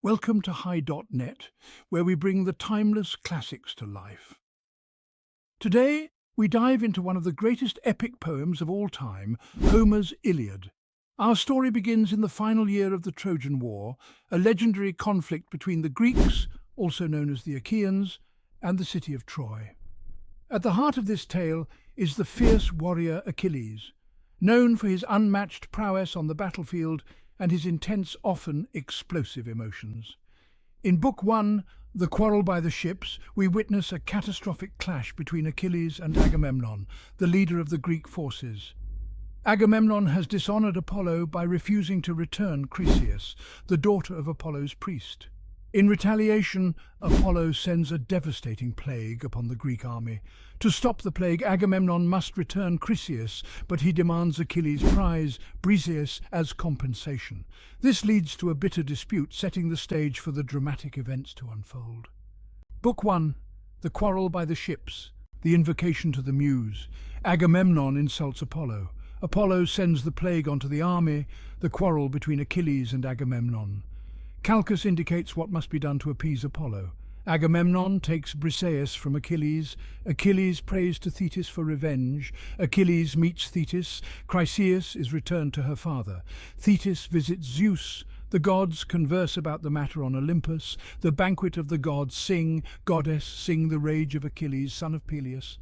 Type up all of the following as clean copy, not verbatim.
Welcome to Hi.Net, where we bring the timeless classics to life. Today, we dive into one of the greatest epic poems of all time, Homer's Iliad. Our story begins in the final year of the Trojan War, a legendary conflict between the Greeks, also known as the Achaeans, and the city of Troy. At the heart of this tale is the fierce warrior Achilles, known for his unmatched prowess on the battlefield and his intense, often explosive emotions. In Book 1, The Quarrel by the Ships, we witness a catastrophic clash between Achilles and Agamemnon, the leader of the Greek forces. Agamemnon has dishonoured Apollo by refusing to return Chryseis, the daughter of Apollo's priest. In retaliation, Apollo sends a devastating plague upon the Greek army. To stop the plague, Agamemnon must return Chryseis, but he demands Achilles' prize, Briseis, as compensation. This leads to a bitter dispute, setting the stage for the dramatic events to unfold. Book 1, The Quarrel by the Ships, the invocation to the Muse. Agamemnon insults Apollo. Apollo sends the plague onto the army, the quarrel between Achilles and Agamemnon. Calchas indicates what must be done to appease Apollo. Agamemnon takes Briseis from Achilles. Achilles prays to Thetis for revenge. Achilles meets Thetis. Chryseis is returned to her father. Thetis visits Zeus. The gods converse about the matter on Olympus. The banquet of the gods sing, goddess, sing the rage of Achilles, son of Peleus.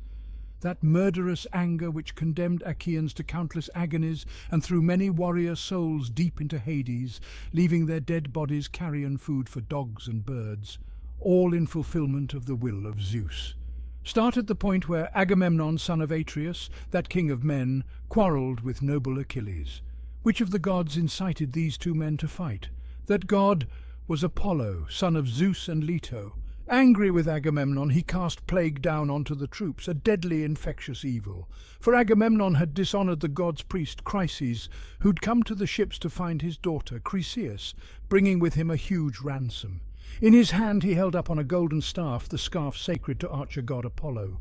That murderous anger which condemned Achaeans to countless agonies and threw many warrior souls deep into Hades, leaving their dead bodies carrion food for dogs and birds, all in fulfillment of the will of Zeus. Start at the point where Agamemnon, son of Atreus, that king of men, quarrelled with noble Achilles. Which of the gods incited these two men to fight? That god was Apollo, son of Zeus and Leto. Angry with Agamemnon, he cast plague down onto the troops, a deadly infectious evil. For Agamemnon had dishonoured the god's priest Chryseis, who'd come to the ships to find his daughter Chryseis, bringing with him a huge ransom. In his hand he held up on a golden staff, the scarf sacred to archer god Apollo.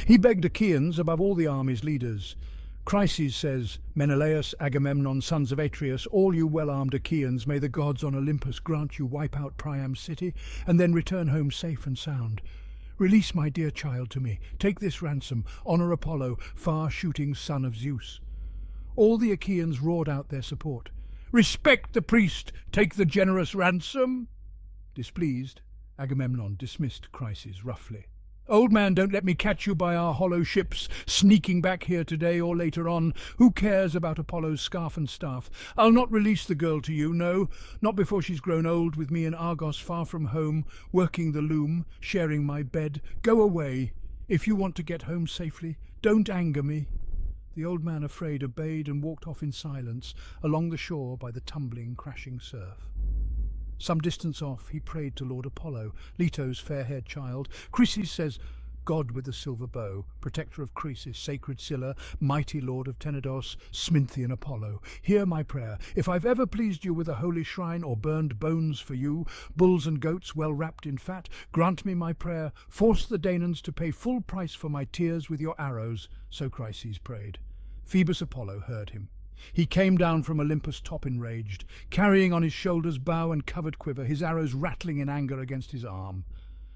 He begged Achaeans, above all the army's leaders. Chryseis says, "Menelaus, Agamemnon, sons of Atreus, all you well-armed Achaeans, may the gods on Olympus grant you wipe out Priam's city, and then return home safe and sound. Release my dear child to me. Take this ransom. Honour Apollo, far-shooting son of Zeus." All the Achaeans roared out their support. "Respect the priest! Take the generous ransom!" Displeased, Agamemnon dismissed Chryseis roughly. "Old man, don't let me catch you by our hollow ships, sneaking back here today or later on. Who cares about Apollo's scarf and staff? I'll not release the girl to you, no, not before she's grown old with me in Argos far from home, working the loom, sharing my bed. Go away. If you want to get home safely, don't anger me." The old man, afraid, obeyed and walked off in silence along the shore by the tumbling, crashing surf. Some distance off, he prayed to Lord Apollo, Leto's fair-haired child. Chryseis says, "God with the silver bow, protector of Chryseis, sacred Scylla, mighty lord of Tenedos, Sminthean Apollo, hear my prayer. If I've ever pleased you with a holy shrine or burned bones for you, bulls and goats well wrapped in fat, grant me my prayer. Force the Danaans to pay full price for my tears with your arrows." So Chryseis prayed. Phoebus Apollo heard him. He came down from Olympus top enraged, carrying on his shoulders bow and covered quiver, his arrows rattling in anger against his arm.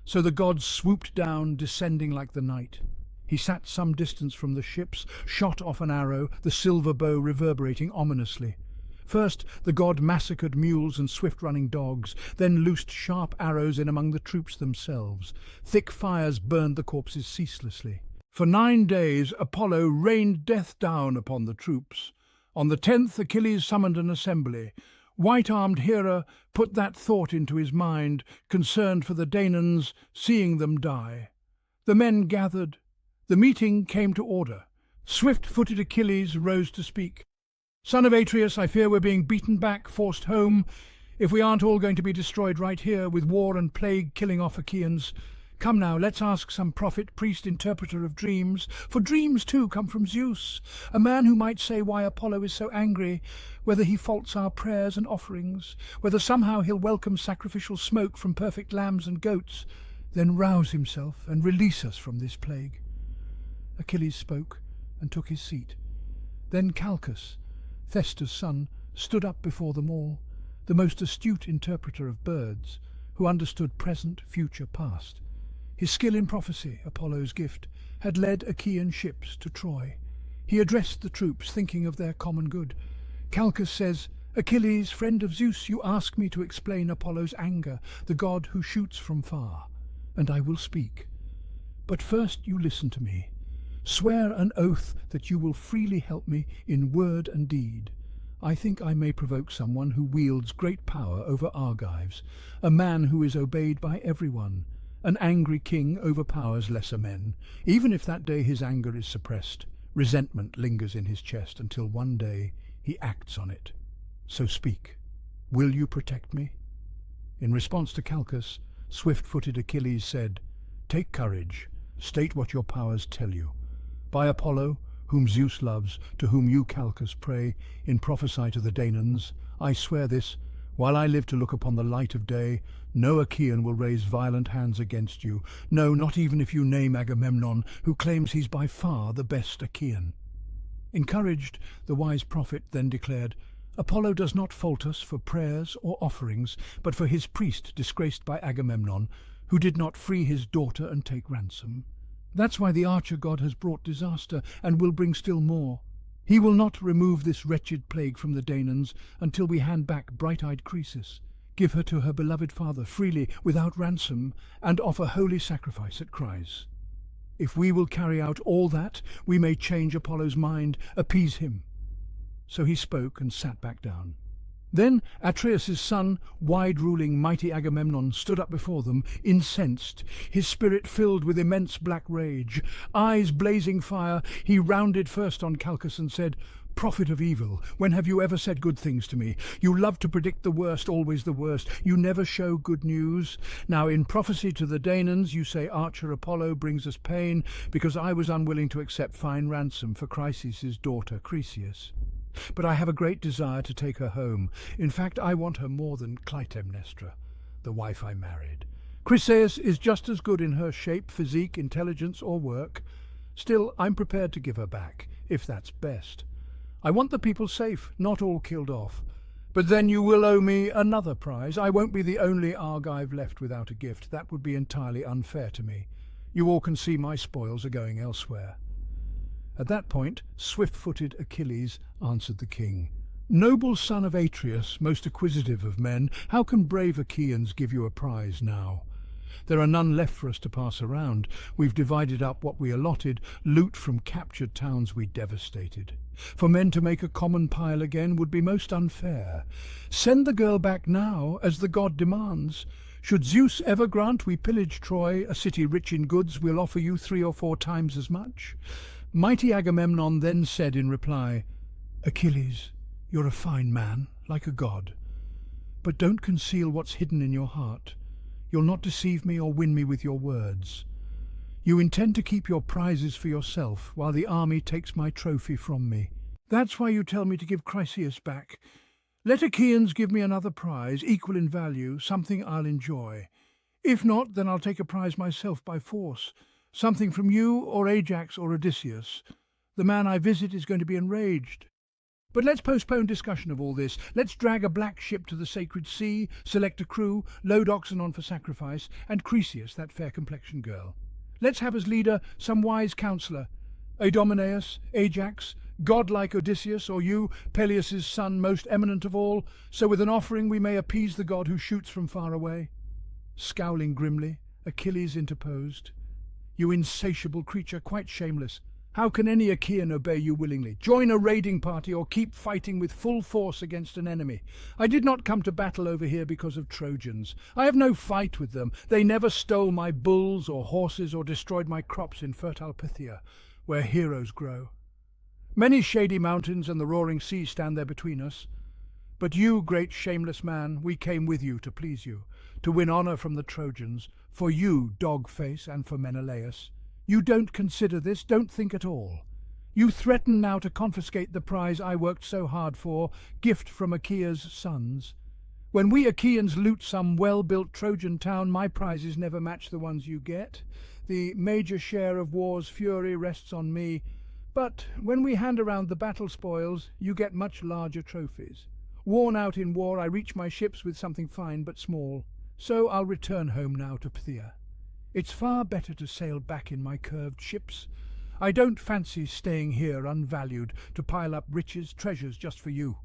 So the god swooped down, descending like the night. He sat some distance from the ships, shot off an arrow, the silver bow reverberating ominously. First the god massacred mules and swift-running dogs, then loosed sharp arrows in among the troops themselves. Thick fires burned the corpses ceaselessly. For 9 days Apollo rained death down upon the troops. On the 10th, Achilles summoned an assembly. White-armed Hera put that thought into his mind, concerned for the Danaans, seeing them die. The men gathered. The meeting came to order. Swift-footed Achilles rose to speak. "Son of Atreus, I fear we're being beaten back, forced home, if we aren't all going to be destroyed right here, with war and plague killing off Achaeans. Come now, let's ask some prophet, priest, interpreter of dreams, for dreams too come from Zeus, a man who might say why Apollo is so angry, whether he faults our prayers and offerings, whether somehow he'll welcome sacrificial smoke from perfect lambs and goats, then rouse himself and release us from this plague." Achilles spoke and took his seat. Then Calchas, Thestor's son, stood up before them all. the most astute interpreter of birds, who understood present, future, past. His skill in prophecy, Apollo's gift, had led Achaean ships to Troy. He addressed the troops, thinking of their common good. Calchas says, "Achilles, friend of Zeus, you ask me to explain Apollo's anger, the god who shoots from far, and I will speak. But first you listen to me. Swear an oath that you will freely help me in word and deed. I think I may provoke someone who wields great power over Argives, a man who is obeyed by everyone. An angry king overpowers lesser men. Even if that day his anger is suppressed, resentment lingers in his chest until one day he acts on it. So speak. Will you protect me?" In response to Calchas, swift-footed Achilles said, "Take courage. State what your powers tell you. By Apollo, whom Zeus loves, to whom you, Calchas, pray, in prophesy to the Danaans, I swear this, while I live to look upon the light of day, no Achaean will raise violent hands against you. No, not even if you name Agamemnon, who claims he's by far the best Achaean." Encouraged, the wise prophet then declared, "Apollo does not fault us for prayers or offerings, but for his priest disgraced by Agamemnon, who did not free his daughter and take ransom. That's why the archer god has brought disaster, and will bring still more. He will not remove this wretched plague from the Danaans until we hand back bright-eyed Croesus, give her to her beloved father freely without ransom, and offer holy sacrifice at Chryse. If we will carry out all that, we may change Apollo's mind, appease him." So he spoke and sat back down. Then Atreus' son, wide-ruling mighty Agamemnon, stood up before them, incensed, his spirit filled with immense black rage. Eyes blazing fire, he rounded first on Calchas and said, "Prophet of evil, when have you ever said good things to me? You love to predict the worst, always the worst. You never show good news. Now in prophecy to the Danaans you say archer Apollo brings us pain because I was unwilling to accept fine ransom for Chryses' daughter Chryseis. But I have a great desire to take her home. In fact, I want her more than Clytemnestra, the wife I married. Chryseis is just as good in her shape, physique, intelligence, or work. Still, I'm prepared to give her back, if that's best. I want the people safe, not all killed off. But then you will owe me another prize. I won't be the only Argive left without a gift. That would be entirely unfair to me. You all can see my spoils are going elsewhere." At that point, swift-footed Achilles answered the king, "Noble son of Atreus, most acquisitive of men, how can brave Achaeans give you a prize now? There are none left for us to pass around. We've divided up what we allotted, loot from captured towns we devastated. For men to make a common pile again would be most unfair. Send the girl back now, as the god demands. Should Zeus ever grant we pillage Troy, a city rich in goods, we'll offer you 3 or 4 times as much." Mighty Agamemnon then said in reply, "Achilles, you're a fine man, like a god. But don't conceal what's hidden in your heart. You'll not deceive me or win me with your words. You intend to keep your prizes for yourself, while the army takes my trophy from me. That's why you tell me to give Chryseis back. Let Achaeans give me another prize, equal in value, something I'll enjoy. If not, then I'll take a prize myself by force. Something from you, or Ajax, or Odysseus. The man I visit is going to be enraged. But let's postpone discussion of all this. Let's drag a black ship to the sacred sea, select a crew, load oxen on for sacrifice, and Chryseis, that fair-complexioned girl. Let's have as leader some wise counsellor, Idomeneus, Ajax, godlike Odysseus, or you, Peleus' son, most eminent of all, so with an offering we may appease the god who shoots from far away." Scowling grimly, Achilles interposed, "You insatiable creature, quite shameless. How can any Achaean obey you willingly? Join a raiding party or keep fighting with full force against an enemy. I did not come to battle over here because of Trojans. I have no fight with them. They never stole my bulls or horses or destroyed my crops in fertile Phthia, where heroes grow. Many shady mountains and the roaring sea stand there between us. But you, great shameless man, we came with you to please you, to win honour from the Trojans, for you, dog-face, and for Menelaus. You don't consider this, don't think at all. You threaten now to confiscate the prize I worked so hard for, gift from Achaea's sons. When we Achaeans loot some well-built Trojan town, my prizes never match the ones you get. The major share of war's fury rests on me. But when we hand around the battle spoils, you get much larger trophies. Worn out in war, I reach my ships with something fine but small. So I'll return home now to Phthia. It's far better to sail back in my curved ships. I don't fancy staying here unvalued to pile up riches, treasures just for you."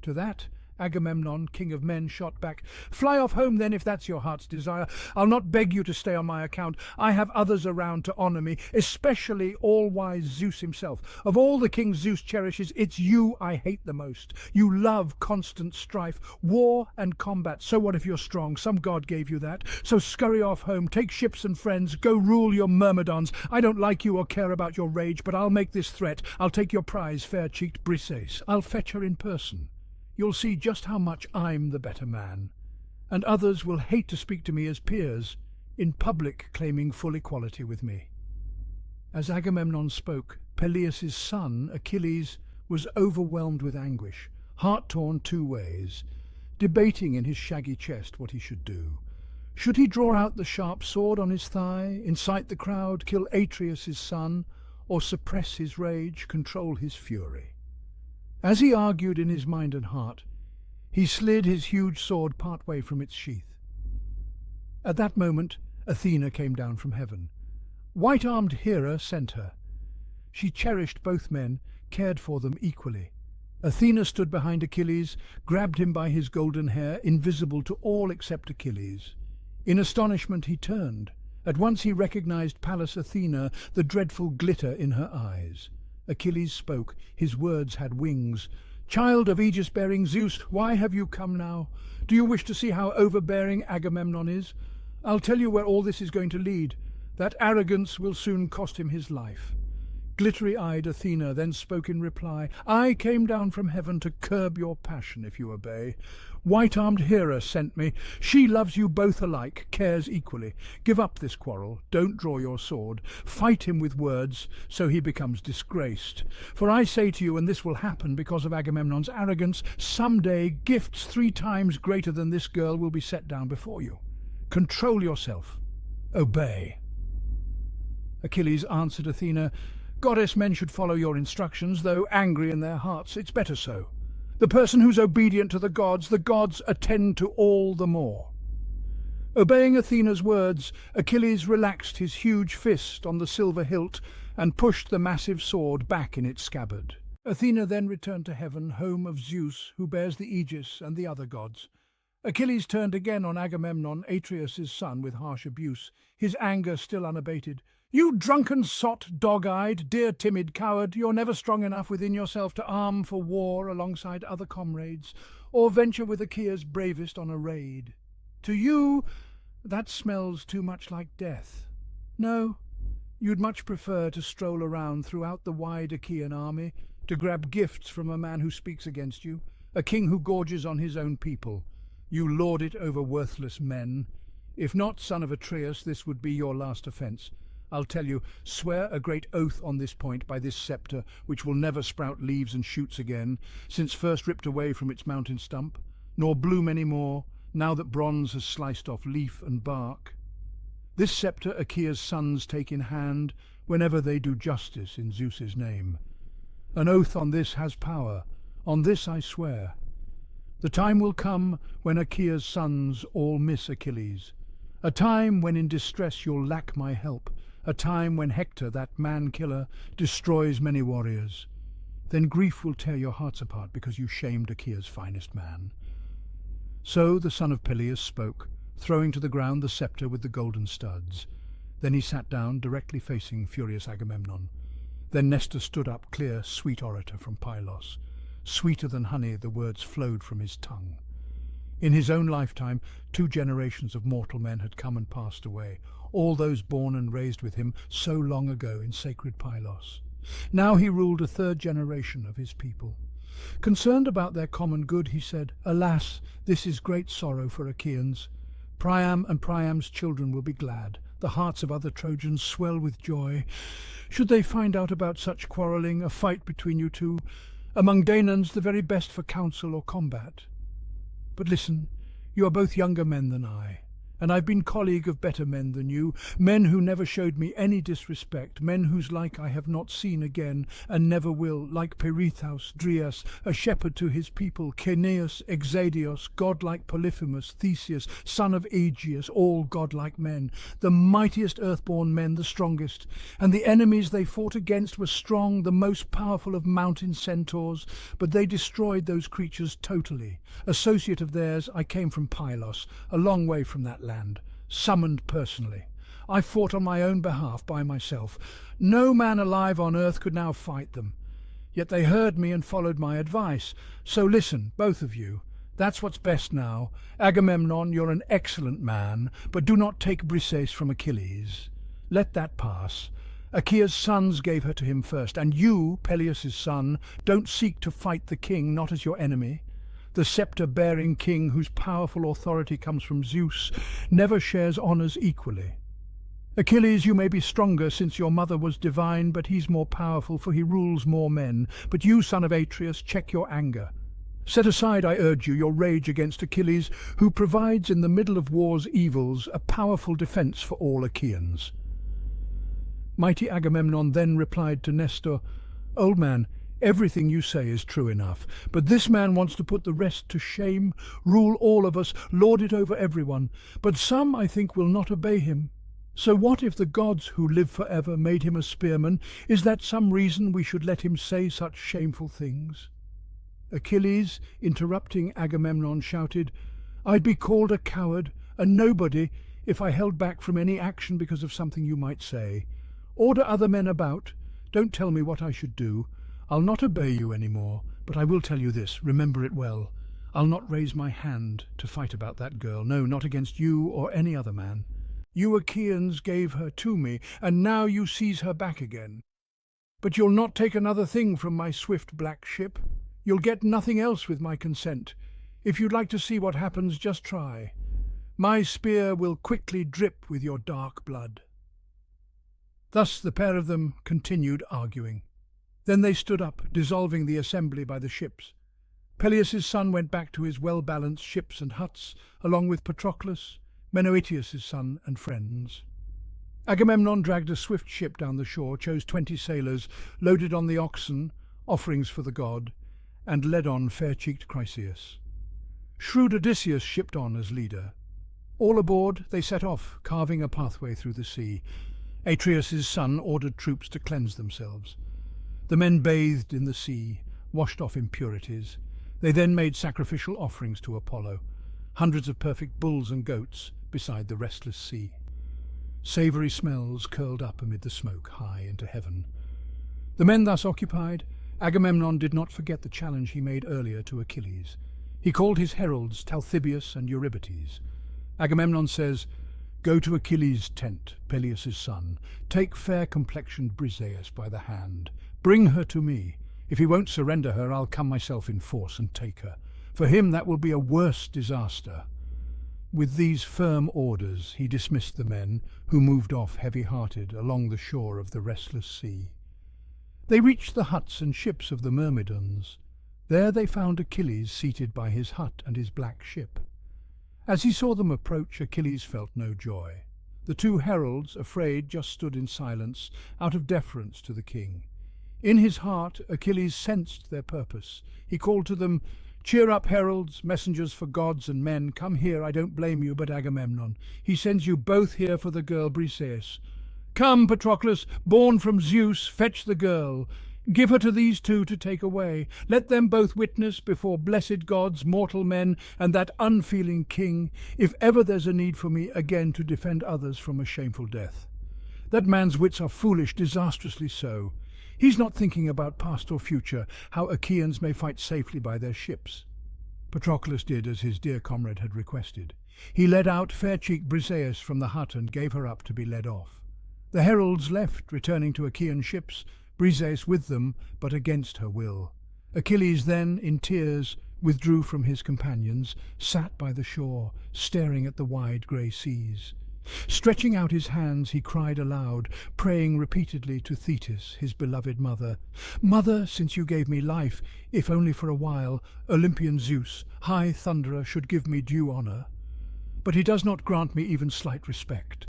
To that, Agamemnon, king of men, shot back, "Fly off home then, if that's your heart's desire. I'll not beg you to stay on my account. I have others around to honour me, especially all-wise Zeus himself. Of all the kings Zeus cherishes, it's you I hate the most. You love constant strife, war and combat. So what if you're strong? Some god gave you that. So scurry off home, take ships and friends, go rule your myrmidons. I don't like you or care about your rage, but I'll make this threat. I'll take your prize, fair-cheeked Briseis. I'll fetch her in person. You'll see just how much I'm the better man, and others will hate to speak to me as peers, in public claiming full equality with me." As Agamemnon spoke, Peleus' son, Achilles, was overwhelmed with anguish, heart-torn two ways, debating in his shaggy chest what he should do. Should he draw out the sharp sword on his thigh, incite the crowd, kill Atreus' son, or suppress his rage, control his fury? As he argued in his mind and heart, he slid his huge sword part way from its sheath. At that moment, Athena came down from heaven. White-armed Hera sent her. She cherished both men, cared for them equally. Athena stood behind Achilles, grabbed him by his golden hair, invisible to all except Achilles. In astonishment he turned. At once he recognized Pallas Athena, the dreadful glitter in her eyes. Achilles spoke. His words had wings. "Child of aegis-bearing Zeus, why have you come now? Do you wish to see how overbearing Agamemnon is? I'll tell you where all this is going to lead. That arrogance will soon cost him his life." Glittery-eyed Athena then spoke in reply. "I came down from heaven to curb your passion if you obey. White-armed Hera sent me. She loves you both alike, cares equally. Give up this quarrel. Don't draw your sword. Fight him with words, so he becomes disgraced. For I say to you, and this will happen because of Agamemnon's arrogance, someday gifts 3 times greater than this girl will be set down before you. Control yourself. Obey." Achilles answered Athena, "Goddess men should follow your instructions, though angry in their hearts. It's better so. The person who's obedient to the gods attend to all the more." Obeying Athena's words, Achilles relaxed his huge fist on the silver hilt and pushed the massive sword back in its scabbard. Athena then returned to heaven, home of Zeus, who bears the aegis, and the other gods. Achilles turned again on Agamemnon, Atreus' son, with harsh abuse, his anger still unabated. "You drunken sot, dog-eyed, dear timid coward, you're never strong enough within yourself to arm for war alongside other comrades, or venture with Achaea's bravest on a raid. To you, that smells too much like death. No, you'd much prefer to stroll around throughout the wide Achaean army, to grab gifts from a man who speaks against you, a king who gorges on his own people. You lord it over worthless men. If not, son of Atreus, this would be your last offence. I'll tell you, swear a great oath on this point by this sceptre, which will never sprout leaves and shoots again, since first ripped away from its mountain stump, nor bloom any more, now that bronze has sliced off leaf and bark. This sceptre Achaea's sons take in hand whenever they do justice in Zeus's name. An oath on this has power, on this I swear. The time will come when Achaea's sons all miss Achilles, a time when in distress you'll lack my help, a time when Hector, that man-killer, destroys many warriors. Then grief will tear your hearts apart because you shamed Achaea's finest man." So the son of Peleus spoke, throwing to the ground the sceptre with the golden studs. Then he sat down, directly facing furious Agamemnon. Then Nestor stood up, clear, sweet orator from Pylos. Sweeter than honey the words flowed from his tongue. In his own lifetime, 2 generations of mortal men had come and passed away, all those born and raised with him so long ago in sacred Pylos. Now he ruled a 3rd generation of his people. Concerned about their common good, he said, "Alas, this is great sorrow for Achaeans. Priam and Priam's children will be glad. The hearts of other Trojans swell with joy. Should they find out about such quarrelling, a fight between you two, among Danaans the very best for counsel or combat. But listen, you are both younger men than I, And I've been colleague of better men than you, men who never showed me any disrespect, men whose like I have not seen again, and never will, like Pirithous, Drias, a shepherd to his people, Caeneus, Exadios, godlike Polyphemus, Theseus, son of Aegeus, all godlike men, the mightiest earthborn men, the strongest. And the enemies they fought against were strong, the most powerful of mountain centaurs, but they destroyed those creatures totally. Associate of theirs, I came from Pylos, a long way from that land, summoned personally. I fought on my own behalf by myself. No man alive on earth could now fight them. Yet they heard me and followed my advice. So listen, both of you. That's what's best now. Agamemnon, you're an excellent man, but do not take Briseis from Achilles. Let that pass. Achaea's sons gave her to him first, and you, Peleus' son, don't seek to fight the king, not as your enemy. The sceptre-bearing king, whose powerful authority comes from Zeus, never shares honours equally. Achilles, you may be stronger since your mother was divine, but he's more powerful, for he rules more men. But you, son of Atreus, check your anger. Set aside, I urge you, your rage against Achilles, who provides in the middle of war's evils a powerful defence for all Achaeans. Mighty Agamemnon then replied to Nestor, Old man, everything you say is true enough, but this man wants to put the rest to shame, rule all of us, lord it over everyone. But some, I think, will not obey him. So what if the gods who live forever made him a spearman? Is that some reason we should let him say such shameful things? Achilles, interrupting Agamemnon, shouted, I'd be called a coward, a nobody, if I held back from any action because of something you might say. Order other men about. Don't tell me what I should do. I'll not obey you any more, but I will tell you this, remember it well. I'll not raise my hand to fight about that girl, no, not against you or any other man. You Achaeans gave her to me, and now you seize her back again. But you'll not take another thing from my swift black ship. You'll get nothing else with my consent. If you'd like to see what happens, just try. My spear will quickly drip with your dark blood. Thus the pair of them continued arguing. Then they stood up, dissolving the assembly by the ships. Peleus' son went back to his well-balanced ships and huts, along with Patroclus, Menoetius' son, and friends. Agamemnon dragged a swift ship down the shore, chose 20 sailors, loaded on the oxen, offerings for the god, and led on fair-cheeked Chryseis. Shrewd Odysseus shipped on as leader. All aboard, they set off, carving a pathway through the sea. Atreus' son ordered troops to cleanse themselves. The men bathed in the sea, washed off impurities. They then made sacrificial offerings to Apollo, hundreds of perfect bulls and goats beside the restless sea. Savoury smells curled up amid the smoke high into heaven. The men thus occupied, Agamemnon did not forget the challenge he made earlier to Achilles. He called his heralds Talthybius and Eurybates. Agamemnon says, Go to Achilles' tent, Peleus' son. Take fair-complexioned Briseis by the hand. Bring her to me. If he won't surrender her, I'll come myself in force and take her. For him that will be a worse disaster. With these firm orders he dismissed the men, who moved off heavy-hearted along the shore of the restless sea. They reached the huts and ships of the Myrmidons. There they found Achilles seated by his hut and his black ship. As he saw them approach, Achilles felt no joy. The two heralds, afraid, just stood in silence, out of deference to the king. In his heart, Achilles sensed their purpose. He called to them, Cheer up, heralds, messengers for gods and men. Come here, I don't blame you, but Agamemnon. He sends you both here for the girl Briseis. Come, Patroclus, born from Zeus, fetch the girl. Give her to these two to take away. Let them both witness before blessed gods, mortal men, and that unfeeling king, if ever there's a need for me again to defend others from a shameful death. That man's wits are foolish, disastrously so. He's not thinking about past or future, how Achaeans may fight safely by their ships. Patroclus did as his dear comrade had requested. He led out fair-cheeked Briseis from the hut and gave her up to be led off. The heralds left, returning to Achaean ships, Briseis with them, but against her will. Achilles then, in tears, withdrew from his companions, sat by the shore, staring at the wide grey seas. Stretching out his hands, he cried aloud, praying repeatedly to Thetis, his beloved mother, Mother, since you gave me life, if only for a while, Olympian Zeus, high thunderer, should give me due honour. but he does not grant me even slight respect.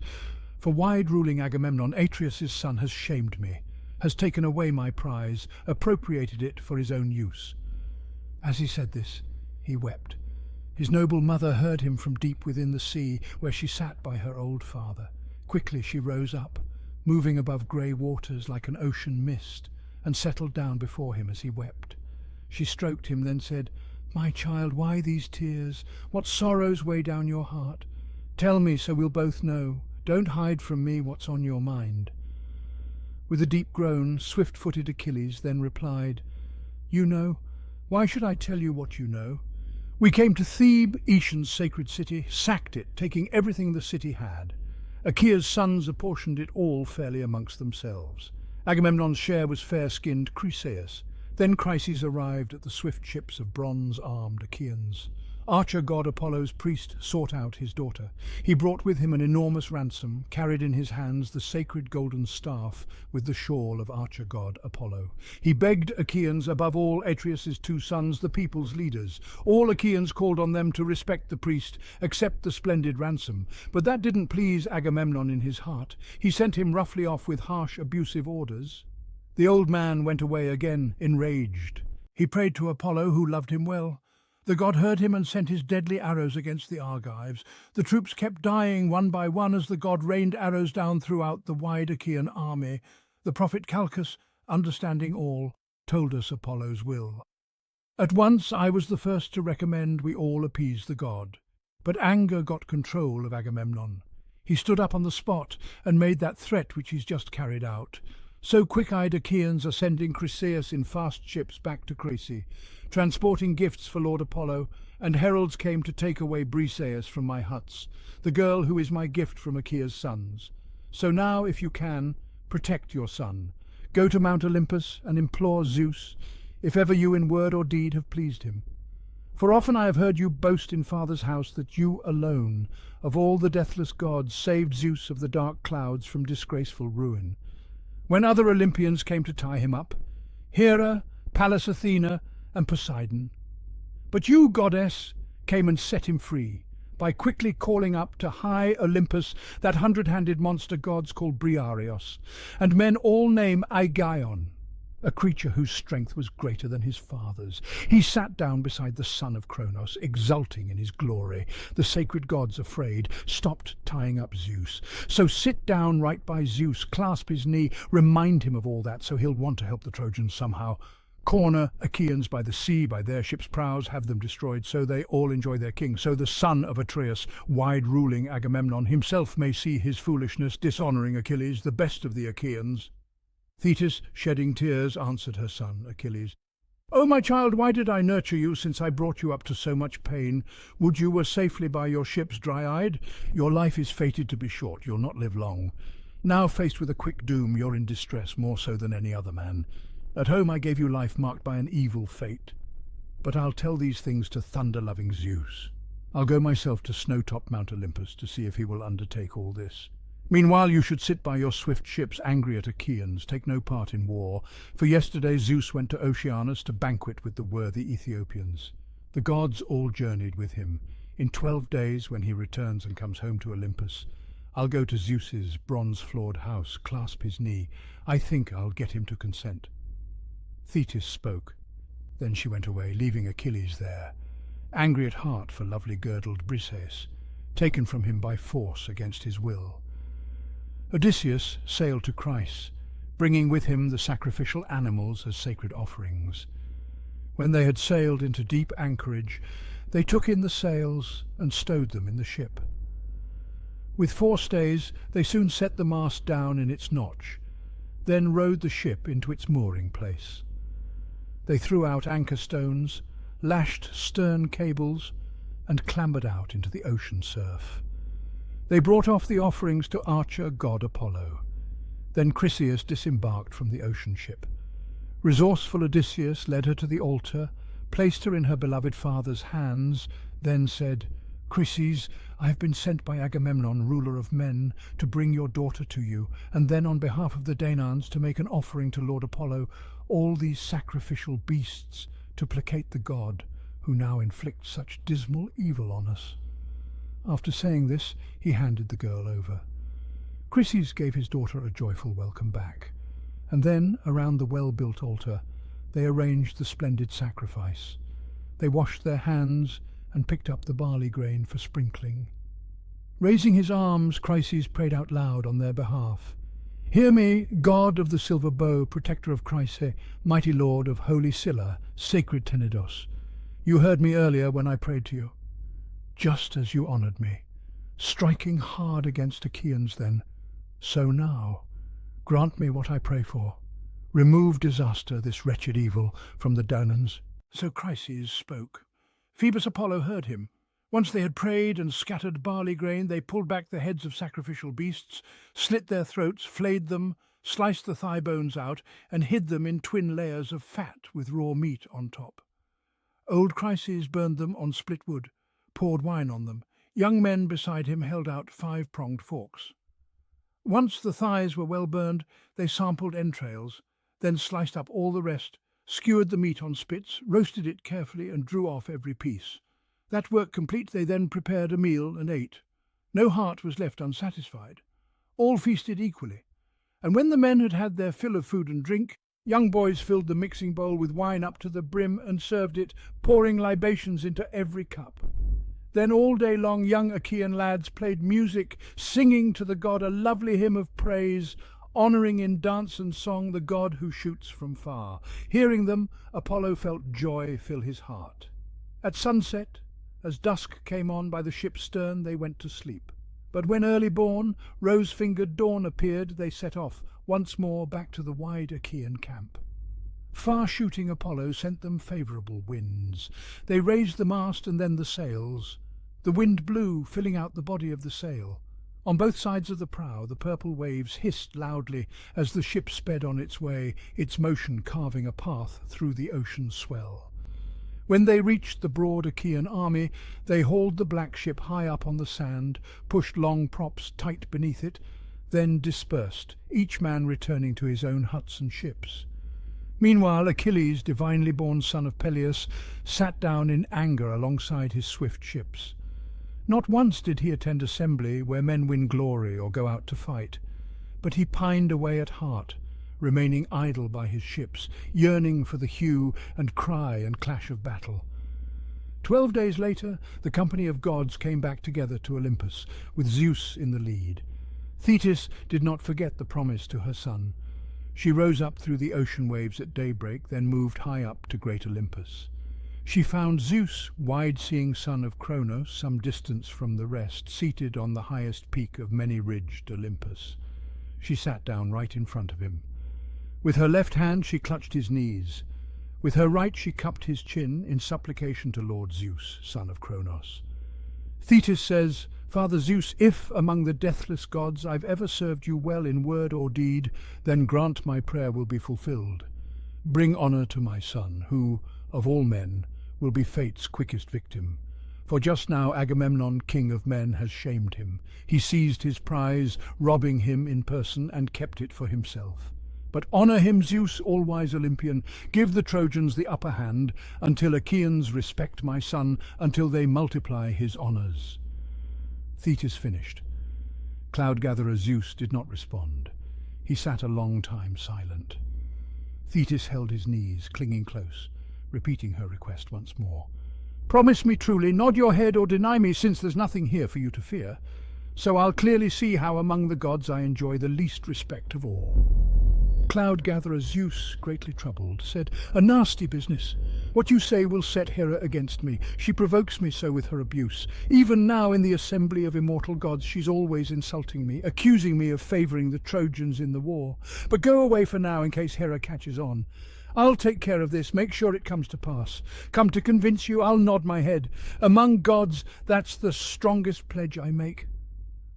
For wide-ruling Agamemnon, Atreus' son, has shamed me, has taken away my prize, appropriated it for his own use." As he said this, he wept. His noble mother heard him from deep within the sea, where she sat by her old father. Quickly she rose up, moving above grey waters like an ocean mist, and settled down before him as he wept. She stroked him, then said, "My child, why these tears? What sorrows weigh down your heart? Tell me, so we'll both know. Don't hide from me what's on your mind." With a deep groan, swift-footed Achilles then replied, "You know. Why should I tell you what you know? We came to Thebe, Aetion's sacred city, sacked it, taking everything the city had. Achaea's sons apportioned it all fairly amongst themselves. Agamemnon's share was fair-skinned Chryseis. Then Chryses arrived at the swift ships of bronze-armed Achaeans. Archer god Apollo's priest sought out his daughter. He brought with him an enormous ransom, carried in his hands the sacred golden staff with the shawl of archer god Apollo. He begged Achaeans, above all Atreus' 2 sons, the people's leaders. All Achaeans called on them to respect the priest, accept the splendid ransom. But that didn't please Agamemnon in his heart. He sent him roughly off with harsh, abusive orders. The old man went away again, enraged. He prayed to Apollo, who loved him well. The god heard him and sent his deadly arrows against the Argives. The troops kept dying one by one as the god rained arrows down throughout the wide Achaean army. The prophet Calchas, understanding all, told us Apollo's will. At once I was the first to recommend we all appease the god. But anger got control of Agamemnon. He stood up on the spot and made that threat which he's just carried out. So quick-eyed Achaeans are sending Chryseis in fast ships back to Chryse, transporting gifts for Lord Apollo, and heralds came to take away Briseis from my huts, the girl who is my gift from Achaea's sons. So now, if you can, protect your son. Go to Mount Olympus and implore Zeus, if ever you in word or deed have pleased him. For often I have heard you boast in father's house that you alone, of all the deathless gods, saved Zeus of the dark clouds from disgraceful ruin. When other Olympians came to tie him up, Hera, Pallas Athena, and Poseidon. But you, goddess, came and set him free, by quickly calling up to high Olympus that 100-handed monster gods called Briareos, and men all name Aegaon, a creature whose strength was greater than his father's. He sat down beside the son of Cronos, exulting in his glory. The sacred gods, afraid, stopped tying up Zeus. So sit down right by Zeus, clasp his knee, remind him of all that, so he'll want to help the Trojans somehow. Corner Achaeans by the sea, by their ships' prows, have them destroyed, so they all enjoy their king, so the son of Atreus, wide-ruling Agamemnon, himself may see his foolishness, dishonouring Achilles, the best of the Achaeans. Thetis, shedding tears, answered her son, Achilles. "O my child, why did I nurture you, since I brought you up to so much pain? Would you were safely by your ships dry-eyed? Your life is fated to be short, you'll not live long. Now faced with a quick doom, you're in distress, more so than any other man. At home I gave you life marked by an evil fate. But I'll tell these things to thunder-loving Zeus. I'll go myself to snow-topped Mount Olympus to see if he will undertake all this. Meanwhile you should sit by your swift ships, angry at Achaeans, take no part in war, for yesterday Zeus went to Oceanus to banquet with the worthy Ethiopians. The gods all journeyed with him. In 12 days, when he returns and comes home to Olympus, I'll go to Zeus's bronze-floored house, clasp his knee. I think I'll get him to consent." Thetis spoke. Then she went away, leaving Achilles there, angry at heart for lovely girdled Briseis, taken from him by force against his will. Odysseus sailed to Chryse, bringing with him the sacrificial animals as sacred offerings. When they had sailed into deep anchorage, they took in the sails and stowed them in the ship. With forestays they soon set the mast down in its notch, then rowed the ship into its mooring place. They threw out anchor stones, lashed stern cables, and clambered out into the ocean surf. They brought off the offerings to archer god Apollo. Then Chryseis disembarked from the ocean ship. Resourceful Odysseus led her to the altar, placed her in her beloved father's hands, then said, "Chryses, I have been sent by Agamemnon, ruler of men, to bring your daughter to you, and then on behalf of the Danaans to make an offering to Lord Apollo, all these sacrificial beasts, to placate the god who now inflicts such dismal evil on us. After saying this, he handed the girl over. Chryses gave his daughter a joyful welcome back, and then, around the well-built altar, they arranged the splendid sacrifice. They washed their hands and picked up the barley grain for sprinkling. Raising his arms, Chryses prayed out loud on their behalf. "Hear me, God of the silver bow, protector of Chryse, mighty lord of holy Scylla, sacred Tenedos. You heard me earlier when I prayed to you, just as you honoured me, striking hard against Achaeans then. So now, grant me what I pray for. Remove disaster, this wretched evil, from the Daunans." So Chryses spoke. Phoebus Apollo heard him. Once they had prayed and scattered barley grain, they pulled back the heads of sacrificial beasts, slit their throats, flayed them, sliced the thigh bones out, and hid them in twin layers of fat with raw meat on top. Old Chryses burned them on split wood, poured wine on them. Young men beside him held out 5-pronged forks. Once the thighs were well burned, they sampled entrails, then sliced up all the rest, skewered the meat on spits, roasted it carefully, and drew off every piece. That work complete, they then prepared a meal and ate. No heart was left unsatisfied. All feasted equally, and when the men had had their fill of food and drink, young boys filled the mixing bowl with wine up to the brim and served it, pouring libations into every cup. Then all day long young Achaean lads played music, singing to the god a lovely hymn of praise, honouring in dance and song the god who shoots from far. Hearing them, Apollo felt joy fill his heart. At sunset, as dusk came on by the ship's stern, they went to sleep. But when early born, rose-fingered dawn appeared, they set off once more back to the wide Achaean camp. Far-shooting Apollo sent them favourable winds. They raised the mast and then the sails. The wind blew, filling out the body of the sail. On both sides of the prow the purple waves hissed loudly as the ship sped on its way, its motion carving a path through the ocean swell. When they reached the broad Achaean army, they hauled the black ship high up on the sand, pushed long props tight beneath it, then dispersed, each man returning to his own huts and ships. Meanwhile, Achilles, divinely born son of Peleus, sat down in anger alongside his swift ships. Not once did he attend assembly where men win glory or go out to fight, but he pined away at heart, remaining idle by his ships, yearning for the hue and cry and clash of battle. 12 days later, the company of gods came back together to Olympus, with Zeus in the lead. Thetis did not forget the promise to her son. She rose up through the ocean waves at daybreak, then moved high up to great Olympus. She found Zeus, wide-seeing son of Cronos, some distance from the rest, seated on the highest peak of many-ridged Olympus. She sat down right in front of him. With her left hand she clutched his knees. With her right she cupped his chin in supplication to Lord Zeus, son of Cronos. Thetis says, "Father Zeus, if among the deathless gods I've ever served you well in word or deed, then grant my prayer will be fulfilled. Bring honour to my son, who, of all men, will be fate's quickest victim. For just now Agamemnon, king of men, has shamed him. He seized his prize, robbing him in person, and kept it for himself. But honour him, Zeus, all-wise Olympian. Give the Trojans the upper hand, until Achaeans respect my son, until they multiply his honours." Thetis finished. Cloud-gatherer Zeus did not respond. He sat a long time silent. Thetis held his knees, clinging close, repeating her request once more. "Promise me truly, nod your head or deny me, since there's nothing here for you to fear. So I'll clearly see how among the gods I enjoy the least respect of all." Cloud-gatherer Zeus, greatly troubled, said, "A nasty business. What you say will set Hera against me. She provokes me so with her abuse. Even now in the assembly of immortal gods she's always insulting me, accusing me of favouring the Trojans in the war. But go away for now in case Hera catches on. I'll take care of this, make sure it comes to pass. Come to convince you, I'll nod my head. Among gods, that's the strongest pledge I make.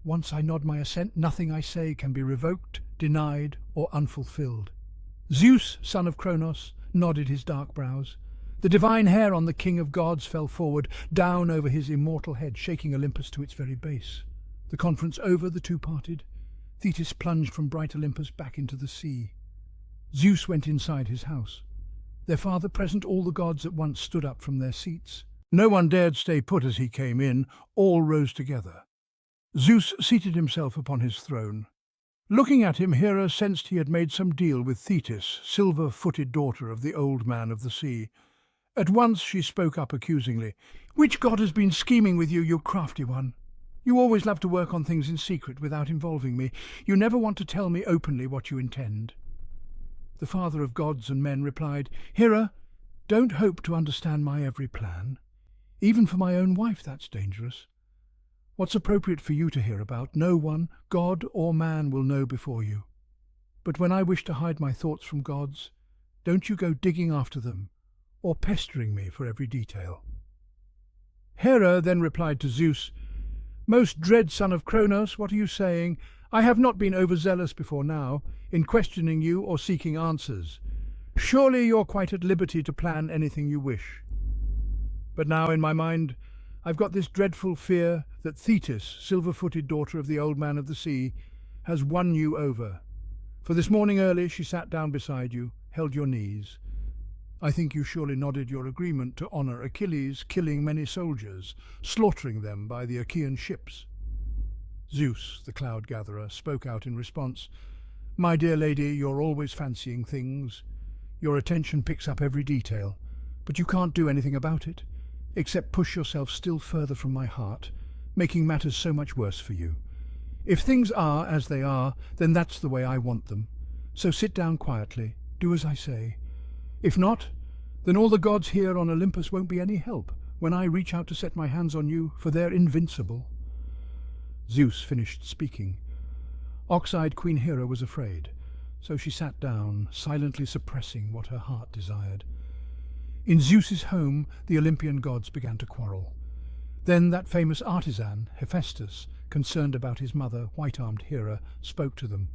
Once I nod my assent, nothing I say can be revoked, denied, or unfulfilled." Zeus, son of Cronos, nodded his dark brows. The divine hair on the king of gods fell forward, down over his immortal head, shaking Olympus to its very base. The conference over, the two parted. Thetis plunged from bright Olympus back into the sea. Zeus went inside his house. Their father present, all the gods at once stood up from their seats. No one dared stay put as he came in, all rose together. Zeus seated himself upon his throne. Looking at him, Hera sensed he had made some deal with Thetis, silver-footed daughter of the old man of the sea. At once she spoke up accusingly. "Which god has been scheming with you, you crafty one? You always love to work on things in secret without involving me. You never want to tell me openly what you intend." The father of gods and men replied, "Hera, don't hope to understand my every plan. Even for my own wife that's dangerous. What's appropriate for you to hear about, no one, god or man, will know before you. But when I wish to hide my thoughts from gods, don't you go digging after them, or pestering me for every detail." Hera then replied to Zeus, "Most dread son of Cronos, what are you saying? I have not been overzealous before now, in questioning you or seeking answers. Surely you're quite at liberty to plan anything you wish. But now in my mind, I've got this dreadful fear that Thetis, silver-footed daughter of the old man of the sea, has won you over. For this morning early she sat down beside you, held your knees. I think you surely nodded your agreement to honour Achilles killing many soldiers, slaughtering them by the Achaean ships." Zeus, the cloud-gatherer, spoke out in response. "My dear lady, you're always fancying things. Your attention picks up every detail, but you can't do anything about it, except push yourself still further from my heart, making matters so much worse for you. If things are as they are, then that's the way I want them. So sit down quietly, do as I say. If not, then all the gods here on Olympus won't be any help when I reach out to set my hands on you, for they're invincible." Zeus finished speaking. Ox-eyed Queen Hera was afraid, so she sat down, silently suppressing what her heart desired. In Zeus's home, the Olympian gods began to quarrel. Then that famous artisan, Hephaestus, concerned about his mother, white-armed Hera, spoke to them.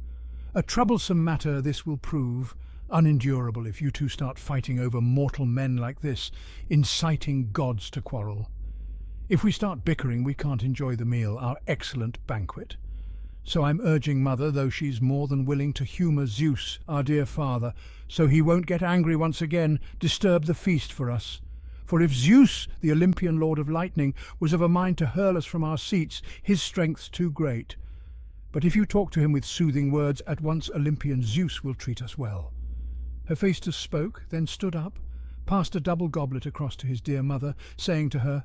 "A troublesome matter this will prove, unendurable if you two start fighting over mortal men like this, inciting gods to quarrel. If we start bickering, we can't enjoy the meal, our excellent banquet. So I'm urging Mother, though she's more than willing to humour Zeus, our dear father, so he won't get angry once again, disturb the feast for us. For if Zeus, the Olympian Lord of Lightning, was of a mind to hurl us from our seats, his strength's too great. But if you talk to him with soothing words, at once Olympian Zeus will treat us well." Hephaestus spoke, then stood up, passed a double goblet across to his dear mother, saying to her,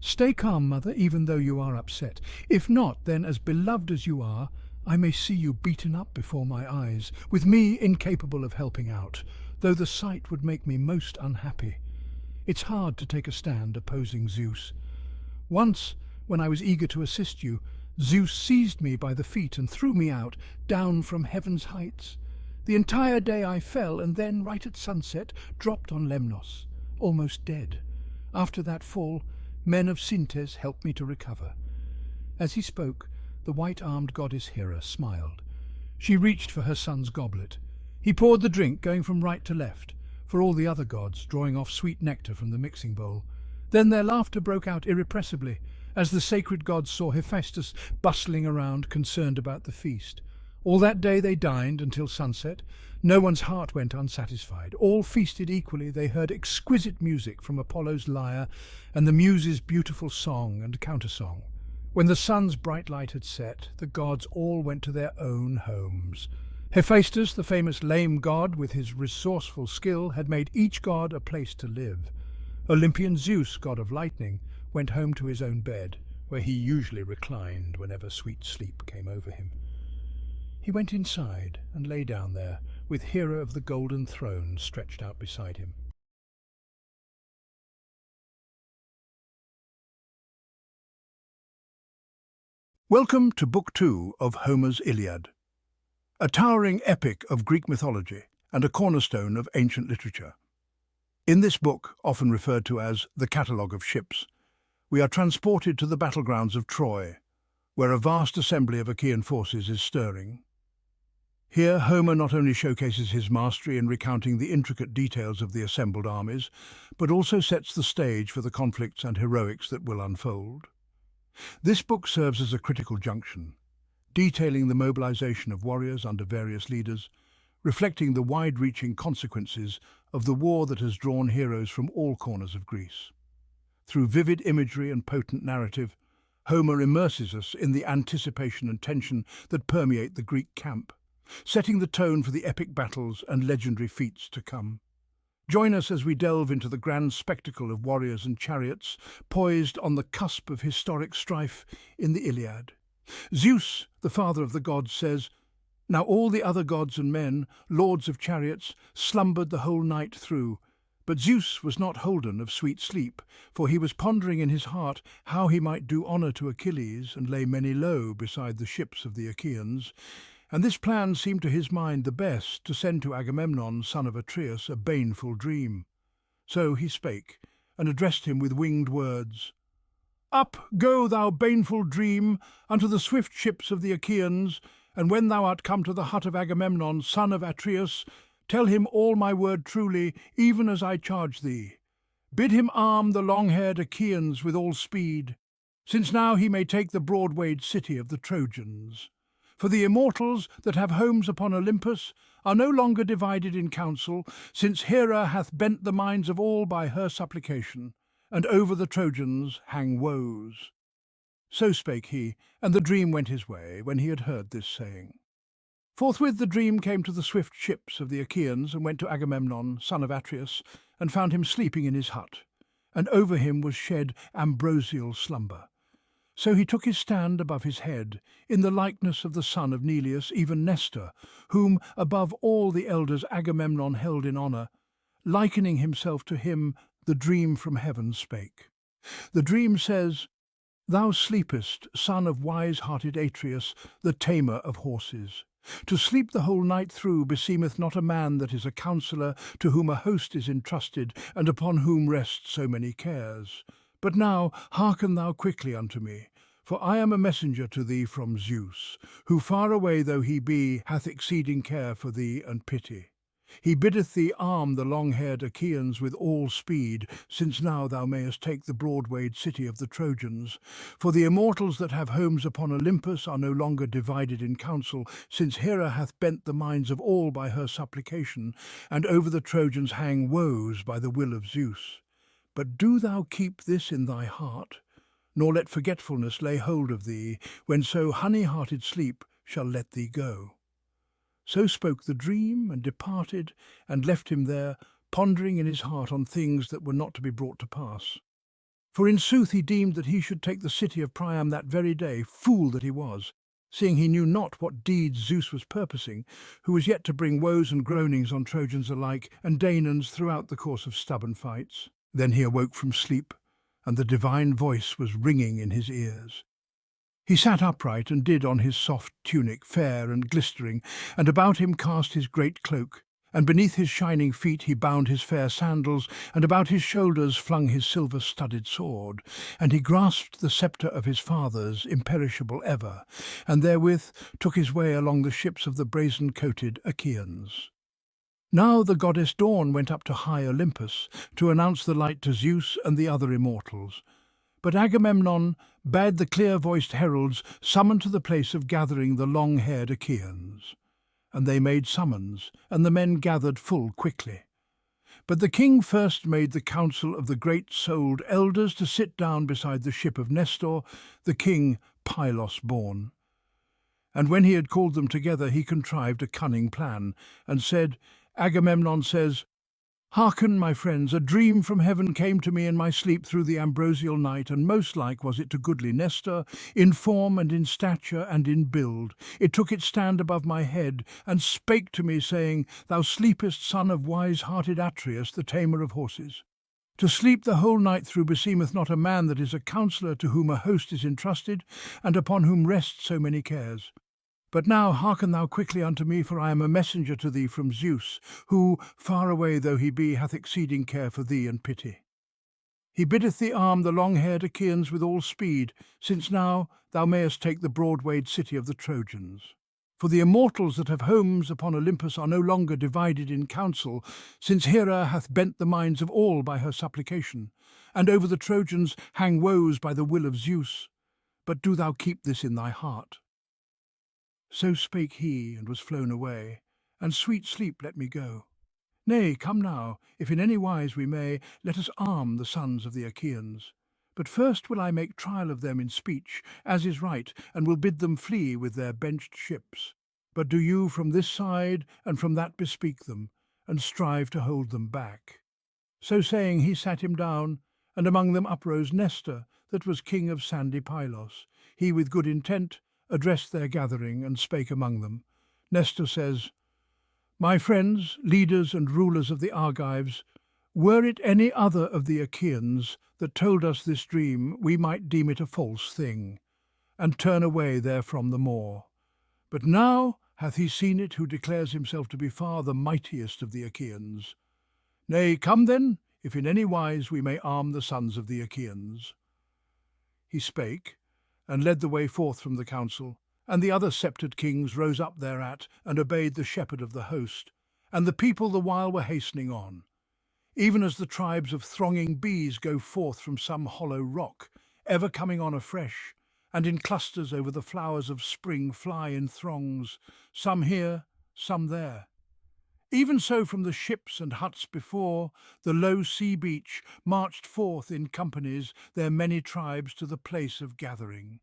"Stay calm, mother, even though you are upset. If not, then, as beloved as you are, I may see you beaten up before my eyes, with me incapable of helping out, though the sight would make me most unhappy. It's hard to take a stand opposing Zeus. Once, when I was eager to assist you, Zeus seized me by the feet and threw me out, down from heaven's heights. The entire day I fell, and then, right at sunset, dropped on Lemnos, almost dead. After that fall, men of Sintes helped me to recover." As he spoke, the white-armed goddess Hera smiled. She reached for her son's goblet. He poured the drink, going from right to left, for all the other gods, drawing off sweet nectar from the mixing bowl. Then their laughter broke out irrepressibly, as the sacred gods saw Hephaestus bustling around, concerned about the feast. All that day they dined until sunset. No one's heart went unsatisfied. All feasted equally. They heard exquisite music from Apollo's lyre and the Muses' beautiful song and countersong. When the sun's bright light had set, the gods all went to their own homes. Hephaestus, the famous lame god, with his resourceful skill, had made each god a place to live. Olympian Zeus, god of lightning, went home to his own bed, where he usually reclined whenever sweet sleep came over him. He went inside and lay down there, with Hera of the Golden Throne stretched out beside him. Welcome to Book 2 of Homer's Iliad, a towering epic of Greek mythology and a cornerstone of ancient literature. In this book, often referred to as the Catalogue of Ships, we are transported to the battlegrounds of Troy, where a vast assembly of Achaean forces is stirring. Here, Homer not only showcases his mastery in recounting the intricate details of the assembled armies, but also sets the stage for the conflicts and heroics that will unfold. This book serves as a critical junction, detailing the mobilization of warriors under various leaders, reflecting the wide-reaching consequences of the war that has drawn heroes from all corners of Greece. Through vivid imagery and potent narrative, Homer immerses us in the anticipation and tension that permeate the Greek camp, setting the tone for the epic battles and legendary feats to come. Join us as we delve into the grand spectacle of warriors and chariots poised on the cusp of historic strife in the Iliad. Zeus, the father of the gods, says, "Now all the other gods and men, lords of chariots, slumbered the whole night through. But Zeus was not holden of sweet sleep, for he was pondering in his heart how he might do honour to Achilles and lay many low beside the ships of the Achaeans. And this plan seemed to his mind the best, to send to Agamemnon, son of Atreus, a baneful dream. So he spake, and addressed him with winged words. Up, go, thou baneful dream, unto the swift ships of the Achaeans, and when thou art come to the hut of Agamemnon, son of Atreus, tell him all my word truly, even as I charge thee. Bid him arm the long-haired Achaeans with all speed, since now he may take the broad-wayed city of the Trojans. For the immortals that have homes upon Olympus are no longer divided in council, since Hera hath bent the minds of all by her supplication, and over the Trojans hang woes." So spake he, and the dream went his way, when he had heard this saying. Forthwith the dream came to the swift ships of the Achaeans, and went to Agamemnon, son of Atreus, and found him sleeping in his hut, and over him was shed ambrosial slumber. So he took his stand above his head, in the likeness of the son of Neleus, even Nestor, whom above all the elders Agamemnon held in honour. Likening himself to him, the dream from heaven spake. The dream says, "Thou sleepest, son of wise-hearted Atreus, the tamer of horses. To sleep the whole night through beseemeth not a man that is a counsellor, to whom a host is entrusted, and upon whom rest so many cares. But now hearken thou quickly unto me, for I am a messenger to thee from Zeus, who far away though he be, hath exceeding care for thee and pity. He biddeth thee arm the long-haired Achaeans with all speed, since now thou mayest take the broad-wayed city of the Trojans. For the immortals that have homes upon Olympus are no longer divided in council, since Hera hath bent the minds of all by her supplication, and over the Trojans hang woes by the will of Zeus. But do thou keep this in thy heart, nor let forgetfulness lay hold of thee, when so honey-hearted sleep shall let thee go." So spoke the dream, and departed, and left him there, pondering in his heart on things that were not to be brought to pass. For in sooth he deemed that he should take the city of Priam that very day, fool that he was, seeing he knew not what deeds Zeus was purposing, who was yet to bring woes and groanings on Trojans alike, and Danaans throughout the course of stubborn fights. Then he awoke from sleep, and the divine voice was ringing in his ears. He sat upright, and did on his soft tunic, fair and glistering, and about him cast his great cloak, and beneath his shining feet he bound his fair sandals, and about his shoulders flung his silver-studded sword, and he grasped the sceptre of his fathers, imperishable ever, and therewith took his way along the ships of the brazen-coated Achaeans. Now the goddess Dawn went up to high Olympus to announce the light to Zeus and the other immortals. But Agamemnon bade the clear-voiced heralds summon to the place of gathering the long-haired Achaeans. And they made summons, and the men gathered full quickly. But the king first made the council of the great-souled elders to sit down beside the ship of Nestor, the king Pylos born. And when he had called them together, he contrived a cunning plan, and said, Agamemnon says, "Hearken, my friends, a dream from heaven came to me in my sleep through the ambrosial night, and most like was it to goodly Nestor, in form and in stature and in build. It took its stand above my head, and spake to me, saying, Thou sleepest, son of wise-hearted Atreus, the tamer of horses. To sleep the whole night through beseemeth not a man that is a counsellor, to whom a host is entrusted, and upon whom rest so many cares. But now hearken thou quickly unto me, for I am a messenger to thee from Zeus, who, far away though he be, hath exceeding care for thee and pity. He biddeth thee arm the long-haired Achaeans with all speed, since now thou mayest take the broad-wayed city of the Trojans. For the immortals that have homes upon Olympus are no longer divided in council, since Hera hath bent the minds of all by her supplication, and over the Trojans hang woes by the will of Zeus. But do thou keep this in thy heart." So spake he, and was flown away, and sweet sleep let me go. Nay, come now, if in any wise we may, let us arm the sons of the Achaeans. But first will I make trial of them in speech, as is right, and will bid them flee with their benched ships. But do you from this side and from that bespeak them, and strive to hold them back. So saying, he sat him down, and among them uprose Nestor, that was king of sandy Pylos. He with good intent addressed their gathering, and spake among them. Nestor says, My friends, leaders and rulers of the Argives, were it any other of the Achaeans that told us this dream, we might deem it a false thing, and turn away therefrom the more. But now hath he seen it who declares himself to be far the mightiest of the Achaeans. Nay, come then, if in any wise we may arm the sons of the Achaeans. He spake, and led the way forth from the council, and the other sceptred kings rose up thereat, and obeyed the shepherd of the host, and the people the while were hastening on. Even as the tribes of thronging bees go forth from some hollow rock, ever coming on afresh, and in clusters over the flowers of spring fly in throngs, some here, some there. Even so from the ships and huts before, the low sea beach, marched forth in companies their many tribes to the place of gathering.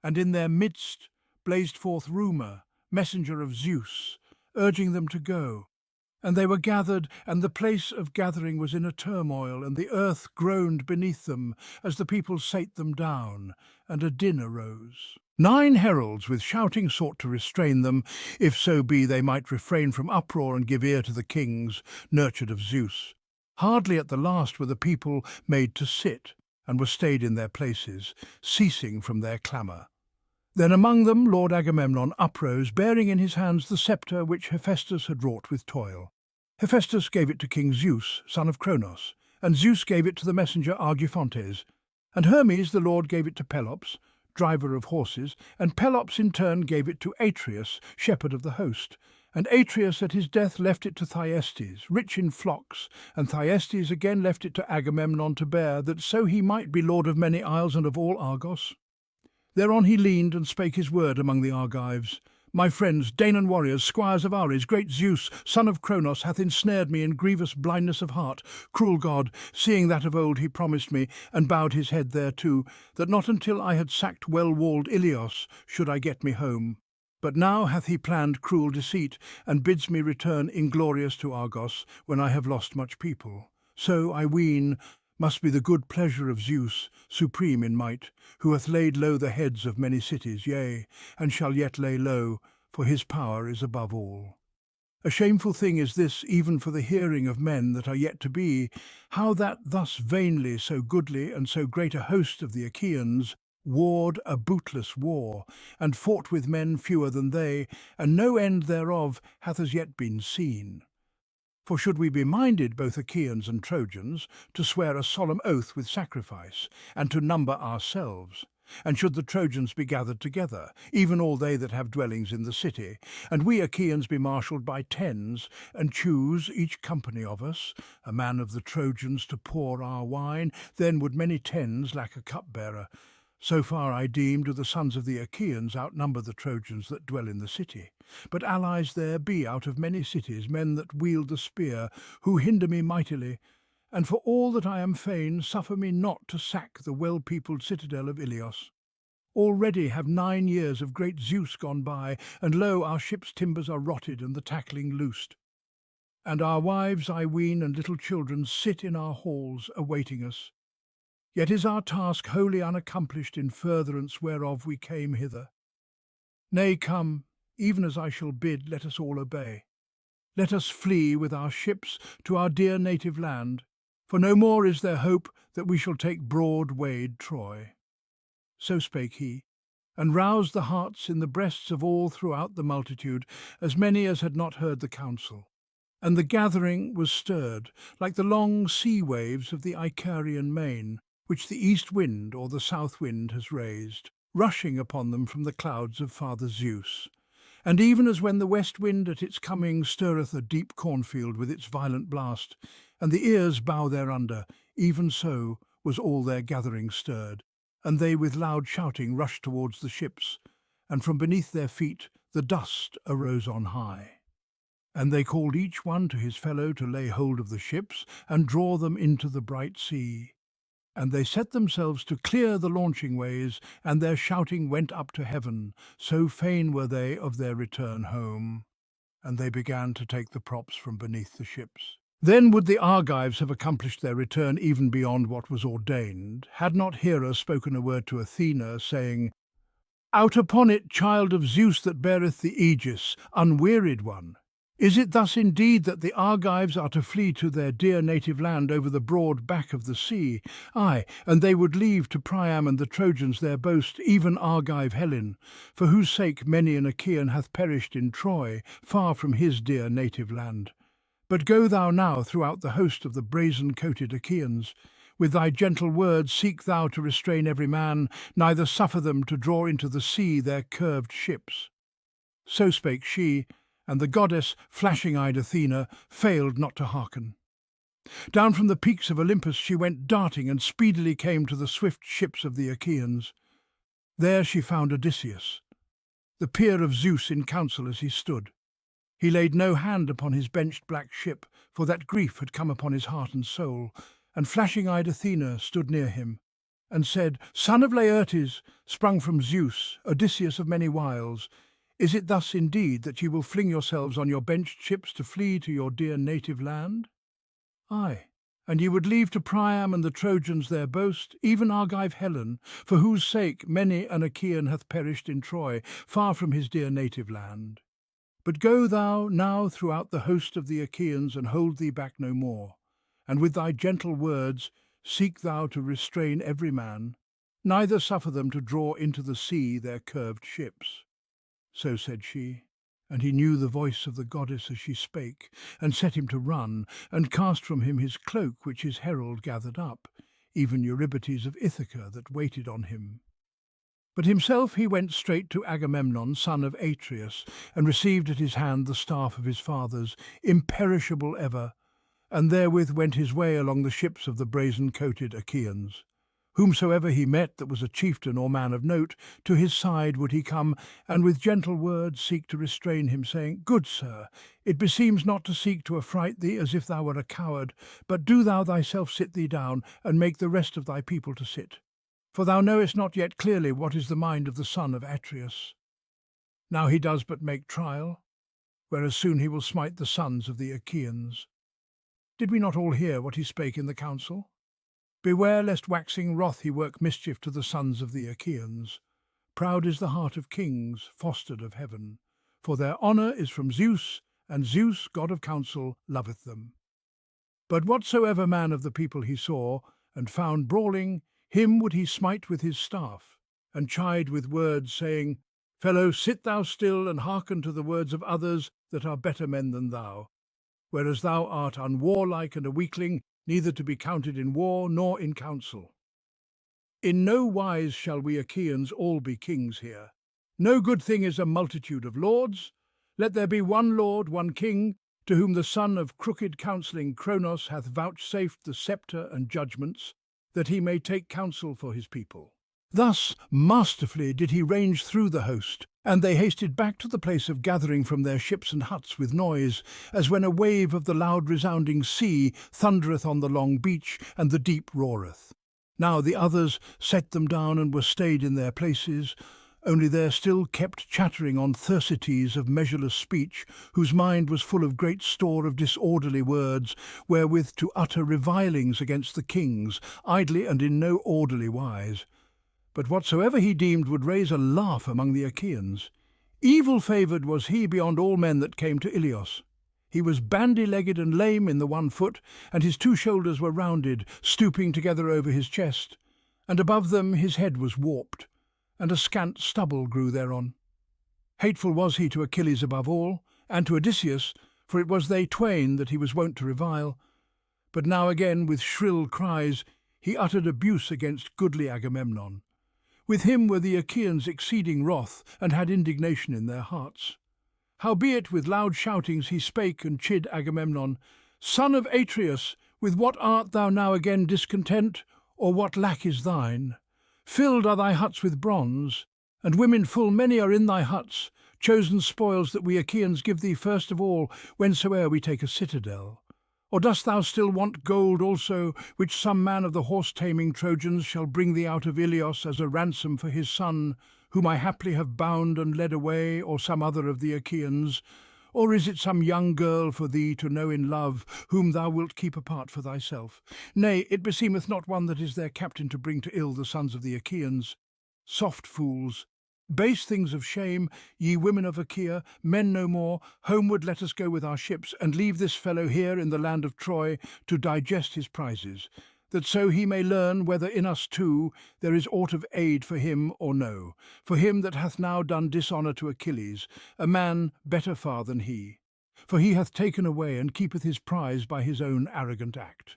And in their midst blazed forth Rumour, messenger of Zeus, urging them to go. And they were gathered, and the place of gathering was in a turmoil, and the earth groaned beneath them, as the people sate them down, and a din arose. 9 heralds with shouting sought to restrain them, if so be they might refrain from uproar and give ear to the kings, nurtured of Zeus. Hardly at the last were the people made to sit, and were stayed in their places, ceasing from their clamour. Then among them Lord Agamemnon uprose, bearing in his hands the sceptre which Hephaestus had wrought with toil. Hephaestus gave it to King Zeus, son of Cronos, and Zeus gave it to the messenger Argifontes, and Hermes the Lord gave it to Pelops, driver of horses, and Pelops in turn gave it to Atreus, shepherd of the host. And Atreus at his death left it to Thyestes, rich in flocks, and Thyestes again left it to Agamemnon to bear, that so he might be lord of many isles and of all Argos. Thereon he leaned and spake his word among the Argives. My friends, Danaan warriors, squires of Ares, great Zeus, son of Cronos, hath ensnared me in grievous blindness of heart. Cruel God, seeing that of old he promised me, and bowed his head thereto, that not until I had sacked well-walled Ilios should I get me home. But now hath he planned cruel deceit, and bids me return inglorious to Argos, when I have lost much people. So, I ween, must be the good pleasure of Zeus, supreme in might, who hath laid low the heads of many cities, yea, and shall yet lay low, for his power is above all. A shameful thing is this, even for the hearing of men that are yet to be, how that thus vainly so goodly and so great a host of the Achaeans warred a bootless war, and fought with men fewer than they, and no end thereof hath as yet been seen. For should we be minded, both Achaeans and Trojans, to swear a solemn oath with sacrifice, and to number ourselves, and should the Trojans be gathered together, even all they that have dwellings in the city, and we Achaeans be marshalled by tens, and choose, each company of us, a man of the Trojans to pour our wine, then would many tens lack a cupbearer. So far I deem do the sons of the Achaeans outnumber the Trojans that dwell in the city. But allies there be out of many cities, men that wield the spear, who hinder me mightily, and for all that I am fain, suffer me not to sack the well-peopled citadel of Ilios. Already have 9 years of great Zeus gone by, and lo, our ship's timbers are rotted and the tackling loosed. And our wives, I ween, and little children sit in our halls, awaiting us. Yet is our task wholly unaccomplished, in furtherance whereof we came hither. Nay, come, even as I shall bid, let us all obey. Let us flee with our ships to our dear native land, for no more is there hope that we shall take broad-wayed Troy. So spake he, and roused the hearts in the breasts of all throughout the multitude, as many as had not heard the counsel. And the gathering was stirred, like the long sea waves of the Icarian main, which the east wind or the south wind has raised, rushing upon them from the clouds of Father Zeus. And even as when the west wind at its coming stirreth a deep cornfield with its violent blast, and the ears bow thereunder, even so was all their gathering stirred, and they with loud shouting rushed towards the ships, and from beneath their feet the dust arose on high. And they called each one to his fellow to lay hold of the ships, and draw them into the bright sea. And they set themselves to clear the launching ways, and their shouting went up to heaven, so fain were they of their return home. And they began to take the props from beneath the ships. Then would the Argives have accomplished their return even beyond what was ordained, had not Hera spoken a word to Athena, saying, "Out upon it, child of Zeus that beareth the aegis, unwearied one! Is it thus indeed that the Argives are to flee to their dear native land over the broad back of the sea? Ay, and they would leave to Priam and the Trojans their boast, even Argive Helen, for whose sake many an Achaean hath perished in Troy, far from his dear native land. But go thou now throughout the host of the brazen-coated Achaeans. With thy gentle words seek thou to restrain every man, neither suffer them to draw into the sea their curved ships." So spake she, and the goddess, flashing-eyed Athena, failed not to hearken. Down from the peaks of Olympus she went darting, and speedily came to the swift ships of the Achaeans. There she found Odysseus, the peer of Zeus, in council as he stood. He laid no hand upon his benched black ship, for that grief had come upon his heart and soul, and flashing-eyed Athena stood near him, and said, "Son of Laertes, sprung from Zeus, Odysseus of many wiles, is it thus indeed that ye will fling yourselves on your benched ships to flee to your dear native land? Ay, and ye would leave to Priam and the Trojans their boast, even Argive Helen, for whose sake many an Achaean hath perished in Troy, far from his dear native land. But go thou now throughout the host of the Achaeans, and hold thee back no more, and with thy gentle words seek thou to restrain every man, neither suffer them to draw into the sea their curved ships." So said she, and he knew the voice of the goddess as she spake, and set him to run, and cast from him his cloak which his herald gathered up, even Eurybates of Ithaca that waited on him. But himself he went straight to Agamemnon, son of Atreus, and received at his hand the staff of his fathers, imperishable ever, and therewith went his way along the ships of the brazen-coated Achaeans. Whomsoever he met that was a chieftain or man of note, to his side would he come, and with gentle words seek to restrain him, saying, "Good sir, it beseems not to seek to affright thee as if thou were a coward, but do thou thyself sit thee down, and make the rest of thy people to sit. For thou knowest not yet clearly what is the mind of the son of Atreus. Now he does but make trial, whereas soon he will smite the sons of the Achaeans. Did we not all hear what he spake in the council? Beware lest waxing wroth he work mischief to the sons of the Achaeans. Proud is the heart of kings, fostered of heaven, for their honour is from Zeus, and Zeus, god of counsel, loveth them. But whatsoever man of the people he saw, and found brawling, him would he smite with his staff, and chide with words, saying, "Fellow, sit thou still, and hearken to the words of others that are better men than thou, whereas thou art unwarlike and a weakling, neither to be counted in war nor in council. In no wise shall we Achaeans all be kings here. No good thing is a multitude of lords. Let there be one lord, one king, to whom the son of crooked counselling Cronos hath vouchsafed the sceptre and judgments, that he may take counsel for his people." Thus masterfully did he range through the host, and they hasted back to the place of gathering from their ships and huts with noise, as when a wave of the loud resounding sea thundereth on the long beach, and the deep roareth. Now the others set them down and were stayed in their places, only there still kept chattering on Thersites of measureless speech, whose mind was full of great store of disorderly words, wherewith to utter revilings against the kings, idly and in no orderly wise. But whatsoever he deemed would raise a laugh among the Achaeans. Evil-favoured was he beyond all men that came to Ilios. He was bandy-legged and lame in the one foot, and his two shoulders were rounded, stooping together over his chest, and above them his head was warped, and a scant stubble grew thereon. Hateful was he to Achilles above all, and to Odysseus, for it was they twain that he was wont to revile. But now again, with shrill cries, he uttered abuse against goodly Agamemnon. With him were the Achaeans exceeding wroth, and had indignation in their hearts. Howbeit with loud shoutings he spake and chid Agamemnon, "Son of Atreus, with what art thou now again discontent, or what lack is thine? Filled are thy huts with bronze, and women full many are in thy huts, chosen spoils that we Achaeans give thee first of all, whensoe'er we take a citadel. Or dost thou still want gold also, which some man of the horse-taming Trojans shall bring thee out of Ilios as a ransom for his son, whom I haply have bound and led away, or some other of the Achaeans? Or is it some young girl for thee to know in love, whom thou wilt keep apart for thyself? Nay, it beseemeth not one that is their captain to bring to ill the sons of the Achaeans. Soft fools! Base things of shame, ye women of Achaea, men no more, homeward let us go with our ships, and leave this fellow here in the land of Troy to digest his prizes, that so he may learn whether in us too there is aught of aid for him or no, for him that hath now done dishonour to Achilles, a man better far than he. For he hath taken away and keepeth his prize by his own arrogant act.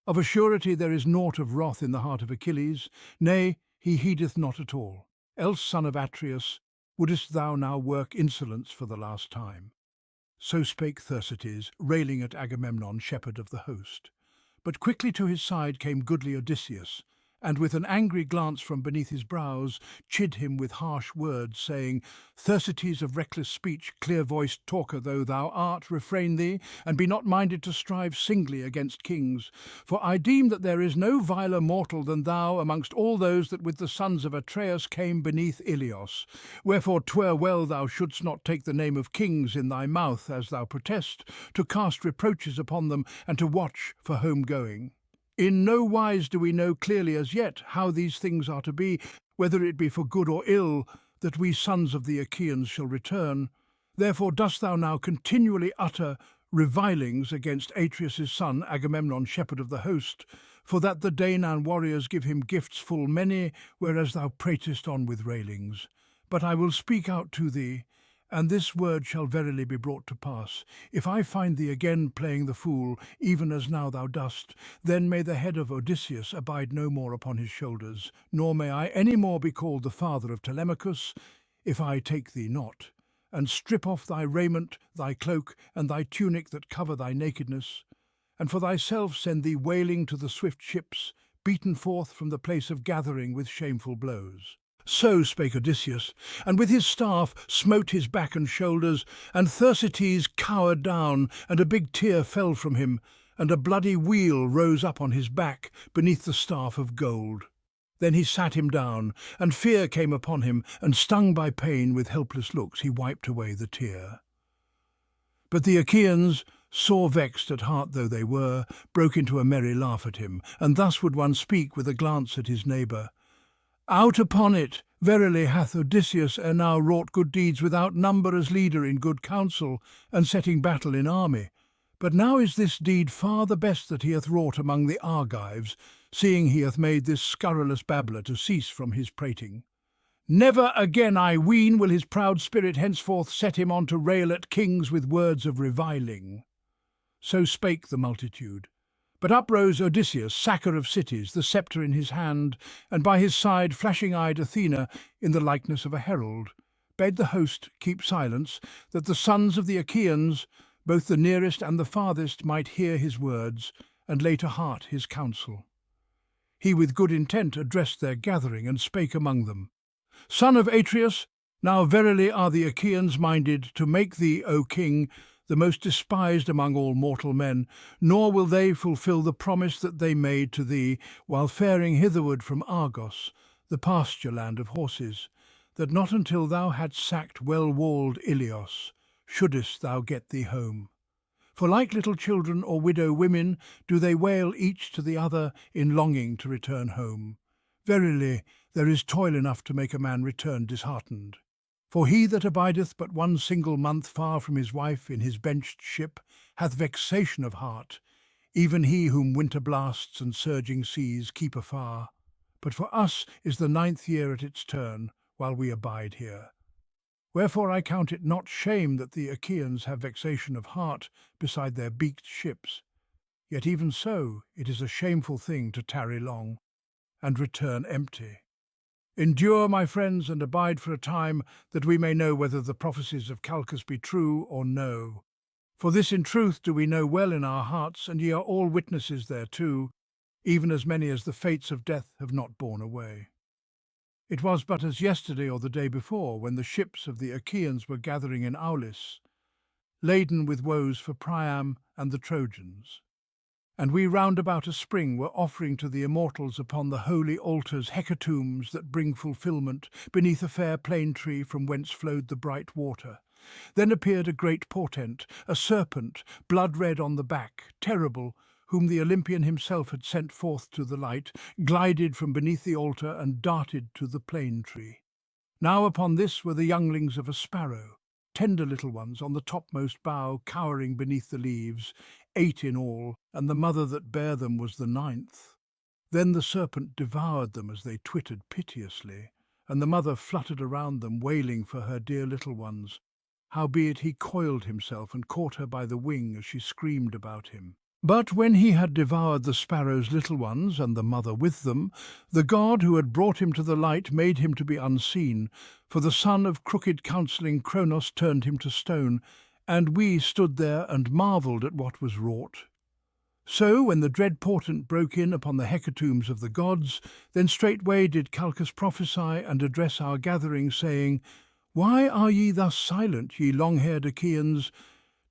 Of a surety there is naught of wrath in the heart of Achilles, nay, he heedeth not at all. Else, son of Atreus, wouldest thou now work insolence for the last time? So spake Thersites, railing at Agamemnon, shepherd of the host. But quickly to his side came goodly Odysseus, and with an angry glance from beneath his brows, chid him with harsh words, saying, Thersites of reckless speech, clear-voiced talker though thou art, refrain thee, and be not minded to strive singly against kings. For I deem that there is no viler mortal than thou amongst all those that with the sons of Atreus came beneath Ilios. Wherefore 'twere well thou shouldst not take the name of kings in thy mouth, as thou protest, to cast reproaches upon them, and to watch for home-going. In no wise do we know clearly as yet how these things are to be, whether it be for good or ill, that we sons of the Achaeans shall return. Therefore dost thou now continually utter revilings against Atreus' son, Agamemnon, shepherd of the host, for that the Danaan warriors give him gifts full many, whereas thou pratest on with railings. But I will speak out to thee, and this word shall verily be brought to pass. If I find thee again playing the fool, even as now thou dost, then may the head of Odysseus abide no more upon his shoulders, nor may I any more be called the father of Telemachus, if I take thee not, and strip off thy raiment, thy cloak, and thy tunic that cover thy nakedness, and for thyself send thee wailing to the swift ships, beaten forth from the place of gathering with shameful blows. So spake Odysseus, and with his staff smote his back and shoulders, and Thersites cowered down, and a big tear fell from him, and a bloody weal rose up on his back beneath the staff of gold. Then he sat him down, and fear came upon him, and stung by pain with helpless looks he wiped away the tear. But the Achaeans, sore vexed at heart though they were, broke into a merry laugh at him, and thus would one speak with a glance at his neighbour. Out upon it! Verily hath Odysseus ere now wrought good deeds without number as leader in good counsel, and setting battle in army. But now is this deed far the best that he hath wrought among the Argives, seeing he hath made this scurrilous babbler to cease from his prating. Never again, I ween, will his proud spirit henceforth set him on to rail at kings with words of reviling. So spake the multitude. But uprose Odysseus, sacker of cities, the sceptre in his hand, and by his side flashing-eyed Athena, in the likeness of a herald, bade the host keep silence, that the sons of the Achaeans, both the nearest and the farthest, might hear his words, and lay to heart his counsel. He with good intent addressed their gathering, and spake among them. Son of Atreus, now verily are the Achaeans minded to make thee, O king, the most despised among all mortal men, nor will they fulfil the promise that they made to thee while faring hitherward from Argos, the pasture land of horses, that not until thou hadst sacked well-walled Ilios shouldest thou get thee home. For like little children or widow women do they wail each to the other in longing to return home. Verily, there is toil enough to make a man return disheartened. For he that abideth but one single month far from his wife in his benched ship hath vexation of heart, even he whom winter blasts and surging seas keep afar. But for us is the 9th year at its turn, while we abide here. Wherefore I count it not shame that the Achaeans have vexation of heart beside their beaked ships. Yet even so it is a shameful thing to tarry long, and return empty. Endure, my friends, and abide for a time, that we may know whether the prophecies of Calchas be true or no. For this in truth do we know well in our hearts, and ye are all witnesses thereto, even as many as the fates of death have not borne away. It was but as yesterday or the day before, when the ships of the Achaeans were gathering in Aulis, laden with woes for Priam and the Trojans. And we round about a spring were offering to the immortals upon the holy altars hecatombs that bring fulfilment, beneath a fair plane tree from whence flowed the bright water. Then appeared a great portent, a serpent, blood-red on the back, terrible, whom the Olympian himself had sent forth to the light, glided from beneath the altar and darted to the plane tree. Now upon this were the younglings of a sparrow, tender little ones on the topmost bough, cowering beneath the leaves, 8 in all, and the mother that bare them was the 9th. Then the serpent devoured them as they twittered piteously, and the mother fluttered around them, wailing for her dear little ones. Howbeit he coiled himself and caught her by the wing as she screamed about him. But when he had devoured the sparrow's little ones, and the mother with them, the god who had brought him to the light made him to be unseen, for the son of crooked counselling Kronos turned him to stone, and we stood there and marvelled at what was wrought. So, when the dread portent broke in upon the hecatombs of the gods, then straightway did Calchas prophesy and address our gathering, saying, Why are ye thus silent, ye long-haired Achaeans?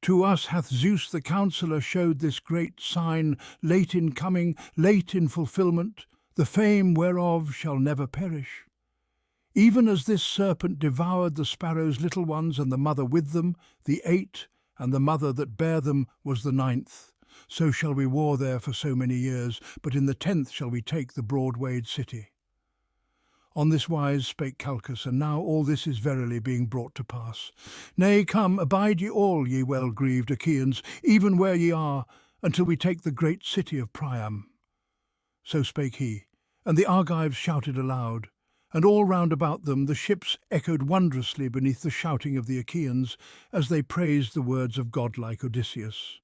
To us hath Zeus the counsellor showed this great sign, late in coming, late in fulfilment, the fame whereof shall never perish. Even as this serpent devoured the sparrow's little ones and the mother with them, the 8, and the mother that bare them was the 9th, so shall we war there for so many years, but in the 10th shall we take the broad-wayed city. On this wise spake Calchas, and now all this is verily being brought to pass. Nay, come, abide ye all, ye well-grieved Achaeans, even where ye are, until we take the great city of Priam. So spake he, and the Argives shouted aloud, and all round about them the ships echoed wondrously beneath the shouting of the Achaeans, as they praised the words of godlike Odysseus.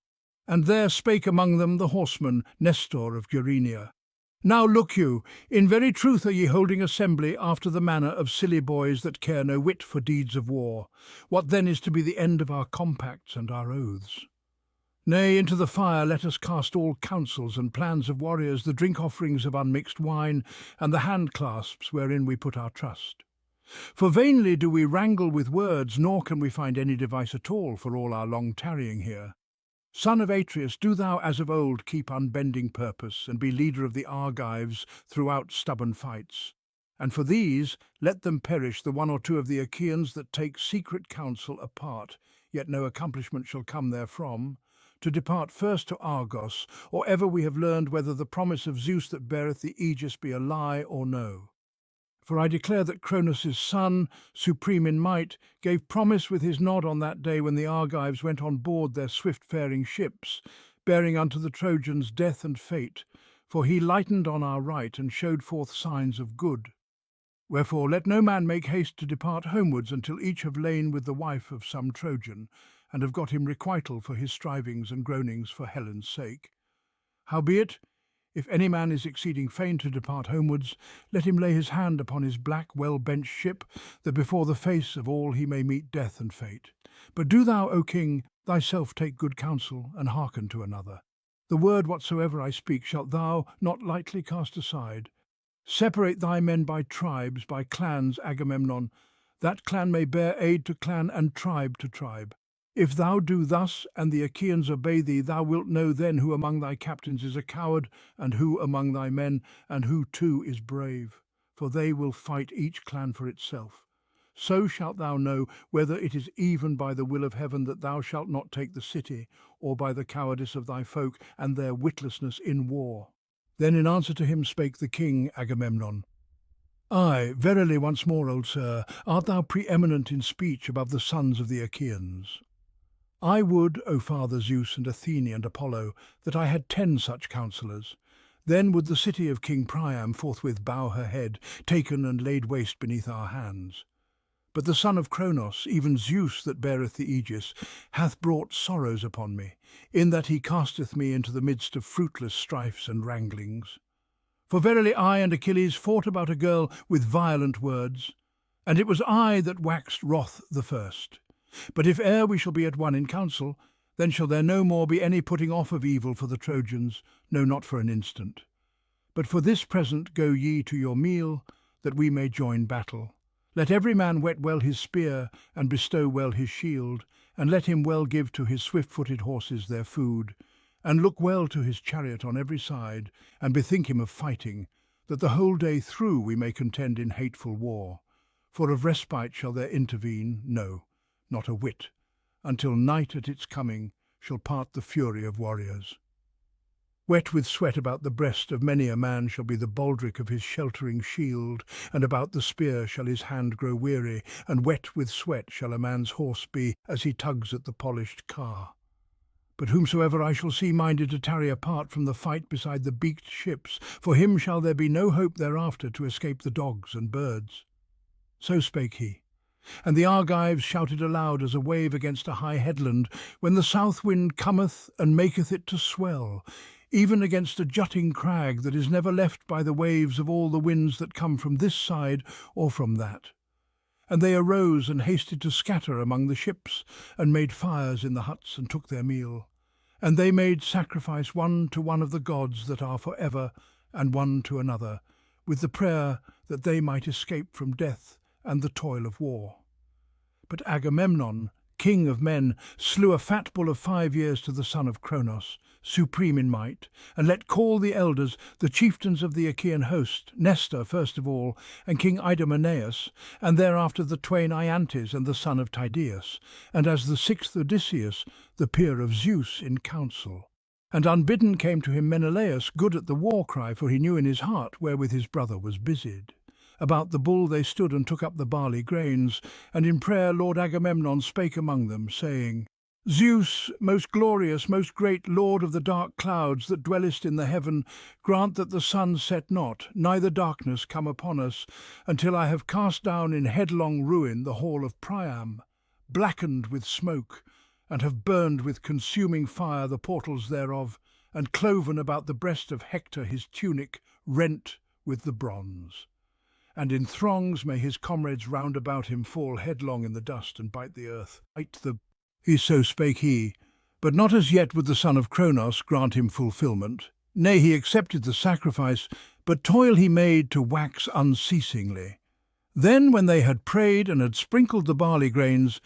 And there spake among them the horseman, Nestor of Gerenia. Now look you, in very truth are ye holding assembly after the manner of silly boys that care no whit for deeds of war. What then is to be the end of our compacts and our oaths? Nay, into the fire let us cast all counsels and plans of warriors, the drink offerings of unmixed wine, and the hand-clasps wherein we put our trust. For vainly do we wrangle with words, nor can we find any device at all for all our long tarrying here. Son of Atreus, do thou as of old keep unbending purpose, and be leader of the Argives throughout stubborn fights. And for these let them perish, the 1 or 2 of the Achaeans that take secret counsel apart, yet no accomplishment shall come therefrom, to depart first to Argos, or ever we have learned whether the promise of Zeus that beareth the aegis be a lie or no. For I declare that Cronos' son, supreme in might, gave promise with his nod on that day when the Argives went on board their swift-faring ships, bearing unto the Trojans death and fate, for he lightened on our right and showed forth signs of good. Wherefore let no man make haste to depart homewards until each have lain with the wife of some Trojan, and have got him requital for his strivings and groanings for Helen's sake. Howbeit, if any man is exceeding fain to depart homewards, let him lay his hand upon his black, well-benched ship, that before the face of all he may meet death and fate. But do thou, O king, thyself take good counsel, and hearken to another. The word whatsoever I speak shalt thou not lightly cast aside. Separate thy men by tribes, by clans, Agamemnon, that clan may bear aid to clan and tribe to tribe. If thou do thus, and the Achaeans obey thee, thou wilt know then who among thy captains is a coward, and who among thy men, and who too is brave. For they will fight each clan for itself. So shalt thou know whether it is even by the will of heaven that thou shalt not take the city, or by the cowardice of thy folk and their witlessness in war. Then in answer to him spake the king Agamemnon. Ay, verily once more, old sir, art thou preeminent in speech above the sons of the Achaeans. I would, O Father Zeus and Athene and Apollo, that I had 10 such counsellors. Then would the city of King Priam forthwith bow her head, taken and laid waste beneath our hands. But the son of Kronos, even Zeus that beareth the aegis, hath brought sorrows upon me, in that he casteth me into the midst of fruitless strifes and wranglings. For verily I and Achilles fought about a girl with violent words, and it was I that waxed wroth the first. But if e'er we shall be at one in council, then shall there no more be any putting off of evil for the Trojans, no, not for an instant. But for this present go ye to your meal, that we may join battle. Let every man whet well his spear, and bestow well his shield, and let him well give to his swift-footed horses their food, And look well to his chariot on every side, and bethink him of fighting, that the whole day through we may contend in hateful war. For of respite shall there intervene, no, not a whit, until night at its coming shall part the fury of warriors. Wet with sweat about the breast of many a man shall be the baldric of his sheltering shield, and about the spear shall his hand grow weary, and wet with sweat shall a man's horse be as he tugs at the polished car. But whomsoever I shall see minded to tarry apart from the fight beside the beaked ships, for him shall there be no hope thereafter to escape the dogs and birds. So spake he. And the Argives shouted aloud as a wave against a high headland, when the south wind cometh and maketh it to swell, even against a jutting crag that is never left by the waves of all the winds that come from this side or from that. And they arose and hasted to scatter among the ships, and made fires in the huts, and took their meal. And they made sacrifice one to one of the gods that are for ever, and one to another, with the prayer that they might escape from death and the toil of war. But Agamemnon, king of men, slew a fat bull of 5 years to the son of Cronos, supreme in might, and let call the elders, the chieftains of the Achaean host, Nestor first of all, and King Idomeneus, and thereafter the twain Iantes and the son of Tydeus, and as the 6th Odysseus, the peer of Zeus, in council. And unbidden came to him Menelaus, good at the war cry, for he knew in his heart wherewith his brother was busied. About the bull they stood and took up the barley grains, and in prayer Lord Agamemnon spake among them, saying, Zeus, most glorious, most great Lord of the dark clouds that dwellest in the heaven, grant that the sun set not, neither darkness come upon us, until I have cast down in headlong ruin the hall of Priam, blackened with smoke, and have burned with consuming fire the portals thereof, and cloven about the breast of Hector his tunic, rent with the bronze. And in throngs may his comrades round about him fall headlong in the dust and bite the earth. So spake he, but not as yet would the son of Cronos grant him fulfilment. Nay, he accepted the sacrifice, but toil he made to wax unceasingly. Then, when they had prayed and had sprinkled the barley grains,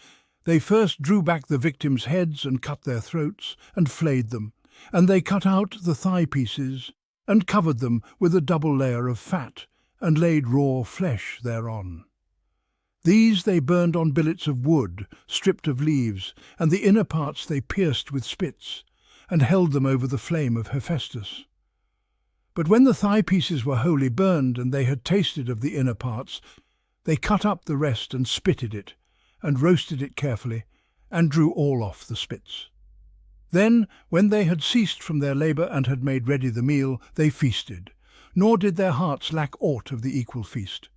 they first drew back the victims' heads and cut their throats, and flayed them, and they cut out the thigh pieces, and covered them with a double layer of fat, and laid raw flesh thereon. These they burned on billets of wood, stripped of leaves, and the inner parts they pierced with spits, and held them over the flame of Hephaestus. But when the thigh pieces were wholly burned, and they had tasted of the inner parts, they cut up the rest and spitted it, and roasted it carefully, and drew all off the spits. Then, when they had ceased from their labour and had made ready the meal, they feasted, nor did their hearts lack aught of the equal feast.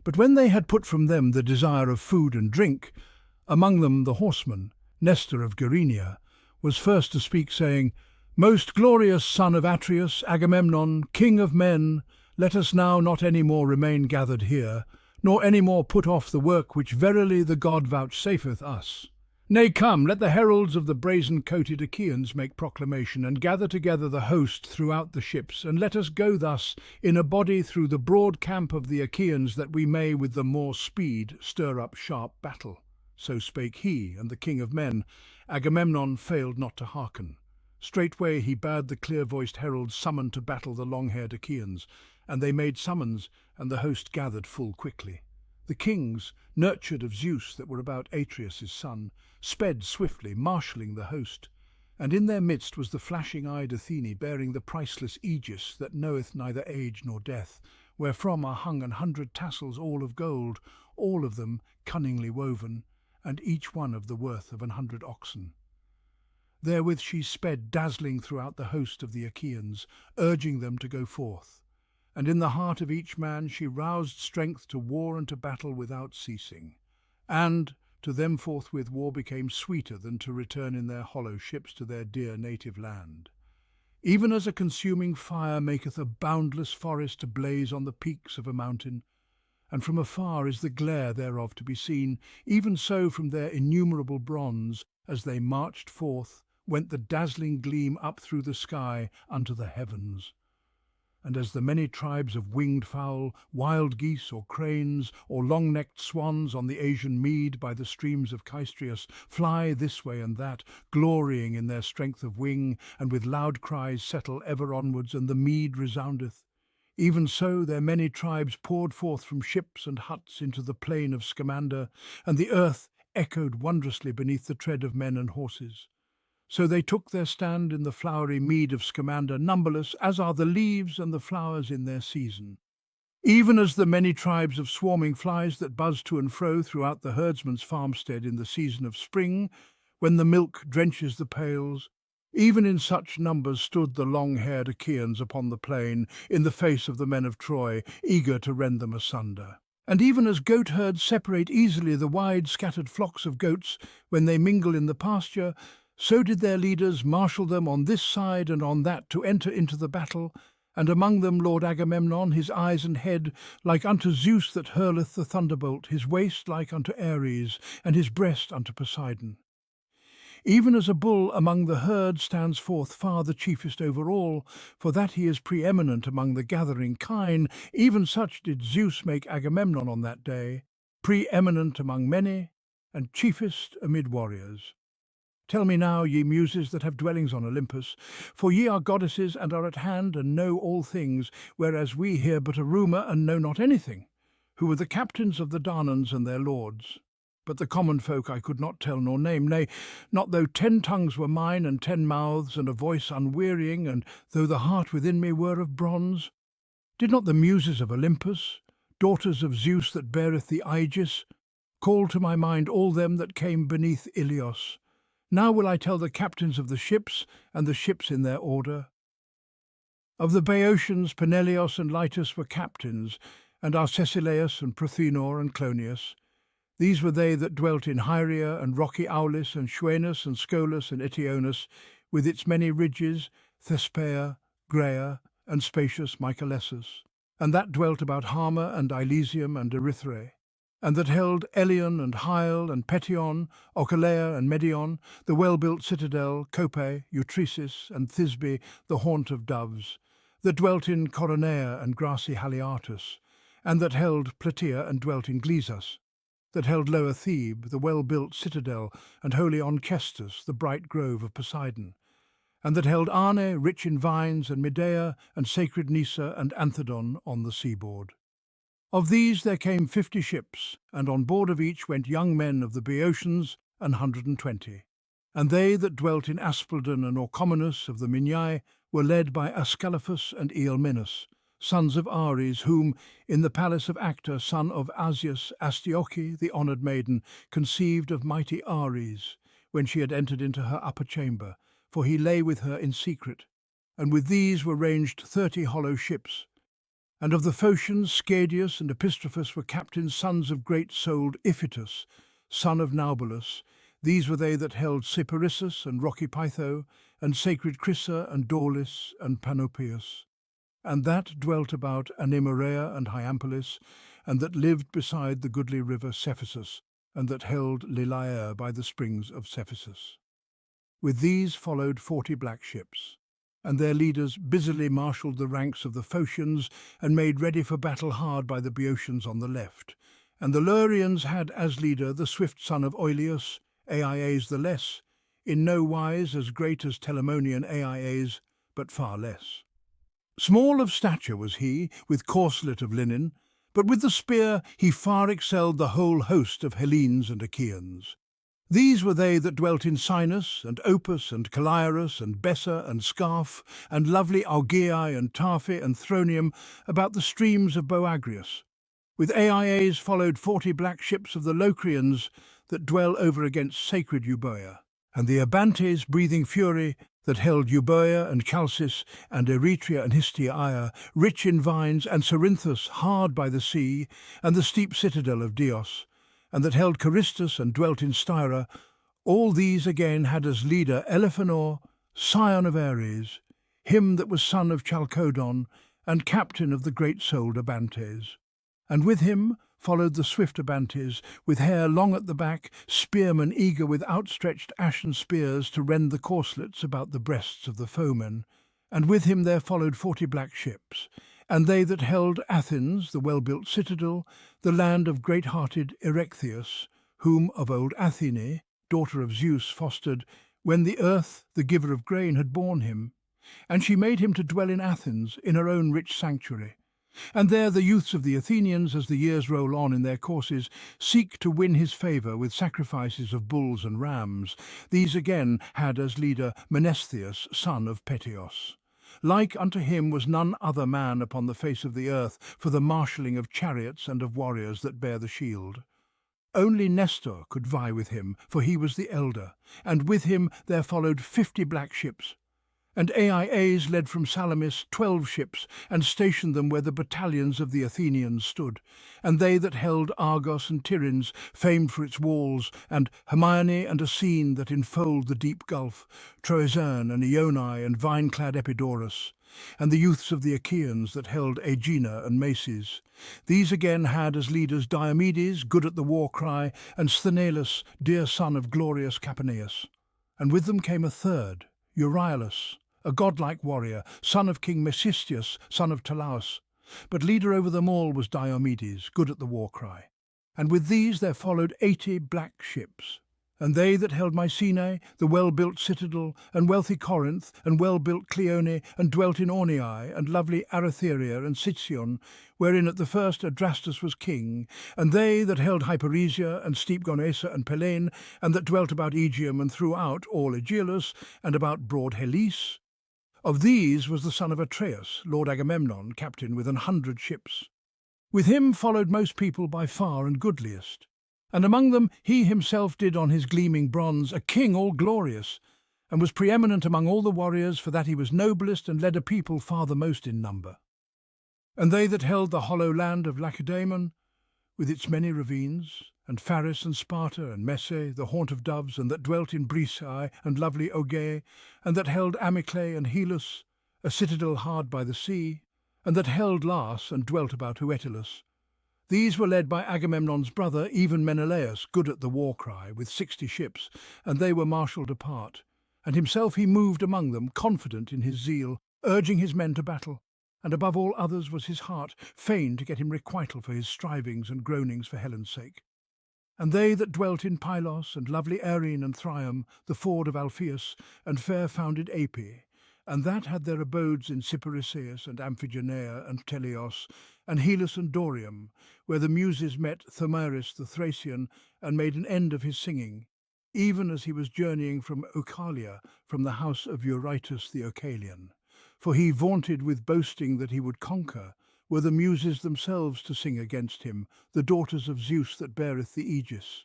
But when they had put from them the desire of food and drink, among them the horseman, Nestor of Gerenia, was first to speak, saying, Most glorious son of Atreus, Agamemnon, king of men, let us now not any more remain gathered here, nor any more put off the work which verily the God vouchsafeth us. Nay, come, let the heralds of the brazen-coated Achaeans make proclamation, and gather together the host throughout the ships, and let us go thus in a body through the broad camp of the Achaeans, that we may with the more speed stir up sharp battle. So spake he, and the king of men. Agamemnon failed not to hearken. Straightway he bade the clear-voiced heralds summon to battle the long-haired Achaeans, and they made summons, and the host gathered full quickly. The kings, nurtured of Zeus that were about Atreus' son, sped swiftly, marshalling the host, and in their midst was the flashing-eyed Athene, bearing the priceless aegis that knoweth neither age nor death, wherefrom are hung 100 tassels all of gold, all of them cunningly woven, and each one of the worth of 100 oxen. Therewith she sped dazzling throughout the host of the Achaeans, urging them to go forth. And in the heart of each man she roused strength to war and to battle without ceasing. And to them forthwith war became sweeter than to return in their hollow ships to their dear native land. Even as a consuming fire maketh a boundless forest to blaze on the peaks of a mountain, and from afar is the glare thereof to be seen, even so from their innumerable bronze, as they marched forth, went the dazzling gleam up through the sky unto the heavens. And as the many tribes of winged fowl, wild geese or cranes, or long-necked swans on the Asian mead by the streams of Caestrius, fly this way and that, glorying in their strength of wing, and with loud cries settle ever onwards, and the mead resoundeth. Even so their many tribes poured forth from ships and huts into the plain of Scamander, and the earth echoed wondrously beneath the tread of men and horses. So they took their stand in the flowery mead of Scamander, numberless as are the leaves and the flowers in their season. Even as the many tribes of swarming flies that buzz to and fro throughout the herdsman's farmstead in the season of spring, when the milk drenches the pails, even in such numbers stood the long-haired Achaeans upon the plain, in the face of the men of Troy, eager to rend them asunder. And even as goat-herds separate easily the wide scattered flocks of goats when they mingle in the pasture, so did their leaders marshal them on this side and on that to enter into the battle, and among them Lord Agamemnon, his eyes and head like unto Zeus that hurleth the thunderbolt, his waist like unto Ares, and his breast unto Poseidon. Even as a bull among the herd stands forth far the chiefest over all, for that he is preeminent among the gathering kine, even such did Zeus make Agamemnon on that day, preeminent among many, and chiefest amid warriors. Tell me now, ye muses that have dwellings on Olympus, for ye are goddesses and are at hand and know all things, whereas we hear but a rumour and know not anything, who were the captains of the Danans and their lords. But the common folk I could not tell nor name, nay, not though 10 tongues were mine and 10 mouths and a voice unwearying, and though the heart within me were of bronze. Did not the muses of Olympus, daughters of Zeus that beareth the Aegis, call to my mind all them that came beneath Ilios? Now will I tell the captains of the ships, and the ships in their order. Of the Boeotians, Peneleos and Leitus were captains, and Arcesilaus and Prothenor and Clonius. These were they that dwelt in Hyria and rocky Aulis and Schwenus and Scolus and Eteonus, with its many ridges, Thespeia, Graea, and spacious Mycalessus, and that dwelt about Hama and Elysium and Erythrae, and that held Elion and Hyle and Petion, Ocalea and Medion, the well-built citadel, Copae, Eutresis, and Thisbe, the haunt of doves, that dwelt in Coronea and grassy Haliartus, and that held Plataea and dwelt in Glisas, that held Lower Thebe, the well-built citadel, and holy Onchestus, the bright grove of Poseidon, and that held Arne, rich in vines, and Medea, and sacred Nisa and Anthedon on the seaboard. Of these there came 50 ships, and on board of each went young men of the Boeotians, 120. And they that dwelt in Aspledon and Orchomenus of the Minyae were led by Ascalaphus and Ealmenus, sons of Ares, whom, in the palace of Actor, son of Asius, Astyoche, the honoured maiden, conceived of mighty Ares, when she had entered into her upper chamber, for he lay with her in secret. And with these were ranged 30 hollow ships. And of the Phocians, Scadius and Epistrophus were captains, sons of great-souled Iphitus, son of Naubolus. These were they that held Cyparissus and rocky Pytho, and sacred Crissa and Daulis and Panopeus, and that dwelt about Animarea and Hyampolis, and that lived beside the goodly river Cephisus, and that held Lilaea by the springs of Cephisus. With these followed 40 black ships, and their leaders busily marshalled the ranks of the Phocians, and made ready for battle hard by the Boeotians on the left. And the Lurians had as leader the swift son of Oileus, Aias the less, in no wise as great as Telamonian Aias, but far less. Small of stature was he, with corslet of linen, but with the spear he far excelled the whole host of Hellenes and Achaeans. These were they that dwelt in Sinus, and Opus, and Caliarus, and Bessa, and Scarf, and lovely Augeae, and Taphi, and Thronium, about the streams of Boagrius. With Aias followed 40 black ships of the Locrians that dwell over against sacred Euboea, and the Abantes breathing fury that held Euboea and Chalcis, and Eretria and Histiaia, rich in vines, and Cerinthus hard by the sea, and the steep citadel of Dios, and that held Charistus and dwelt in Styra. All these again had as leader Elephenor, scion of Ares, him that was son of Chalcodon, and captain of the great-souled Abantes. And with him followed the swift Abantes, with hair long at the back, spearmen eager with outstretched ashen spears to rend the corslets about the breasts of the foemen. And with him there followed 40 black ships, and they that held Athens, the well-built citadel, the land of great-hearted Erechtheus, whom of old Athene, daughter of Zeus, fostered, when the earth, the giver of grain, had borne him. And she made him to dwell in Athens, in her own rich sanctuary. And there the youths of the Athenians, as the years roll on in their courses, seek to win his favour with sacrifices of bulls and rams. These again had as leader Menestheus, son of Peteos. Like unto him was none other man upon the face of the earth for the marshalling of chariots and of warriors that bear the shield. Only Nestor could vie with him, for he was the elder, and with him there followed 50 black ships. And Aias led from Salamis 12 ships, and stationed them where the battalions of the Athenians stood. And they that held Argos and Tiryns, famed for its walls, and Hermione and Asine that enfold the deep gulf, Troezen and Ioni and vine-clad Epidaurus. And the youths of the Achaeans that held Aegina and Maces. These again had as leaders Diomedes, good at the war cry, and Sthenelus, dear son of glorious Capaneus. And with them came a third, Euryalus, a godlike warrior, son of King Mecisteus, son of Talaus. But leader over them all was Diomedes, good at the war cry. And with these there followed 80 black ships. And they that held Mycenae, the well-built citadel, and wealthy Corinth, and well-built Cleone, and dwelt in Orneae, and lovely Aratheria and Sicyon, wherein at the first Adrastus was king, and they that held Hyperesia, and steep Gonesa and Pellene, and that dwelt about Aegium and throughout all Aegialus, and about broad Helise. Of these was the son of Atreus, Lord Agamemnon, captain with 100 ships. With him followed most people by far and goodliest. And among them he himself did on his gleaming bronze a king all glorious, and was preeminent among all the warriors, for that he was noblest and led a people far the most in number. And they that held the hollow land of Lacedaemon, with its many ravines, and Pharis and Sparta and Messe, the haunt of doves, and that dwelt in Brisae and lovely Ogae, and that held Amyclae and Helus, a citadel hard by the sea, and that held Las and dwelt about Euetilus. These were led by Agamemnon's brother, even Menelaus, good at the war cry, with 60 ships, and they were marshalled apart. And himself he moved among them, confident in his zeal, urging his men to battle. And above all others was his heart, fain to get him requital for his strivings and groanings for Helen's sake. And they that dwelt in Pylos, and lovely Eryne and Thryum, the ford of Alpheus, and fair-founded Api, and that had their abodes in Cyparisseus and Amphigenea and Teleos, and Helus and Dorium, where the Muses met Thamyris the Thracian, and made an end of his singing, even as he was journeying from Oechalia, from the house of Eurytus the Oechalian. For he vaunted with boasting that he would conquer, were the Muses themselves to sing against him, the daughters of Zeus that beareth the Aegis.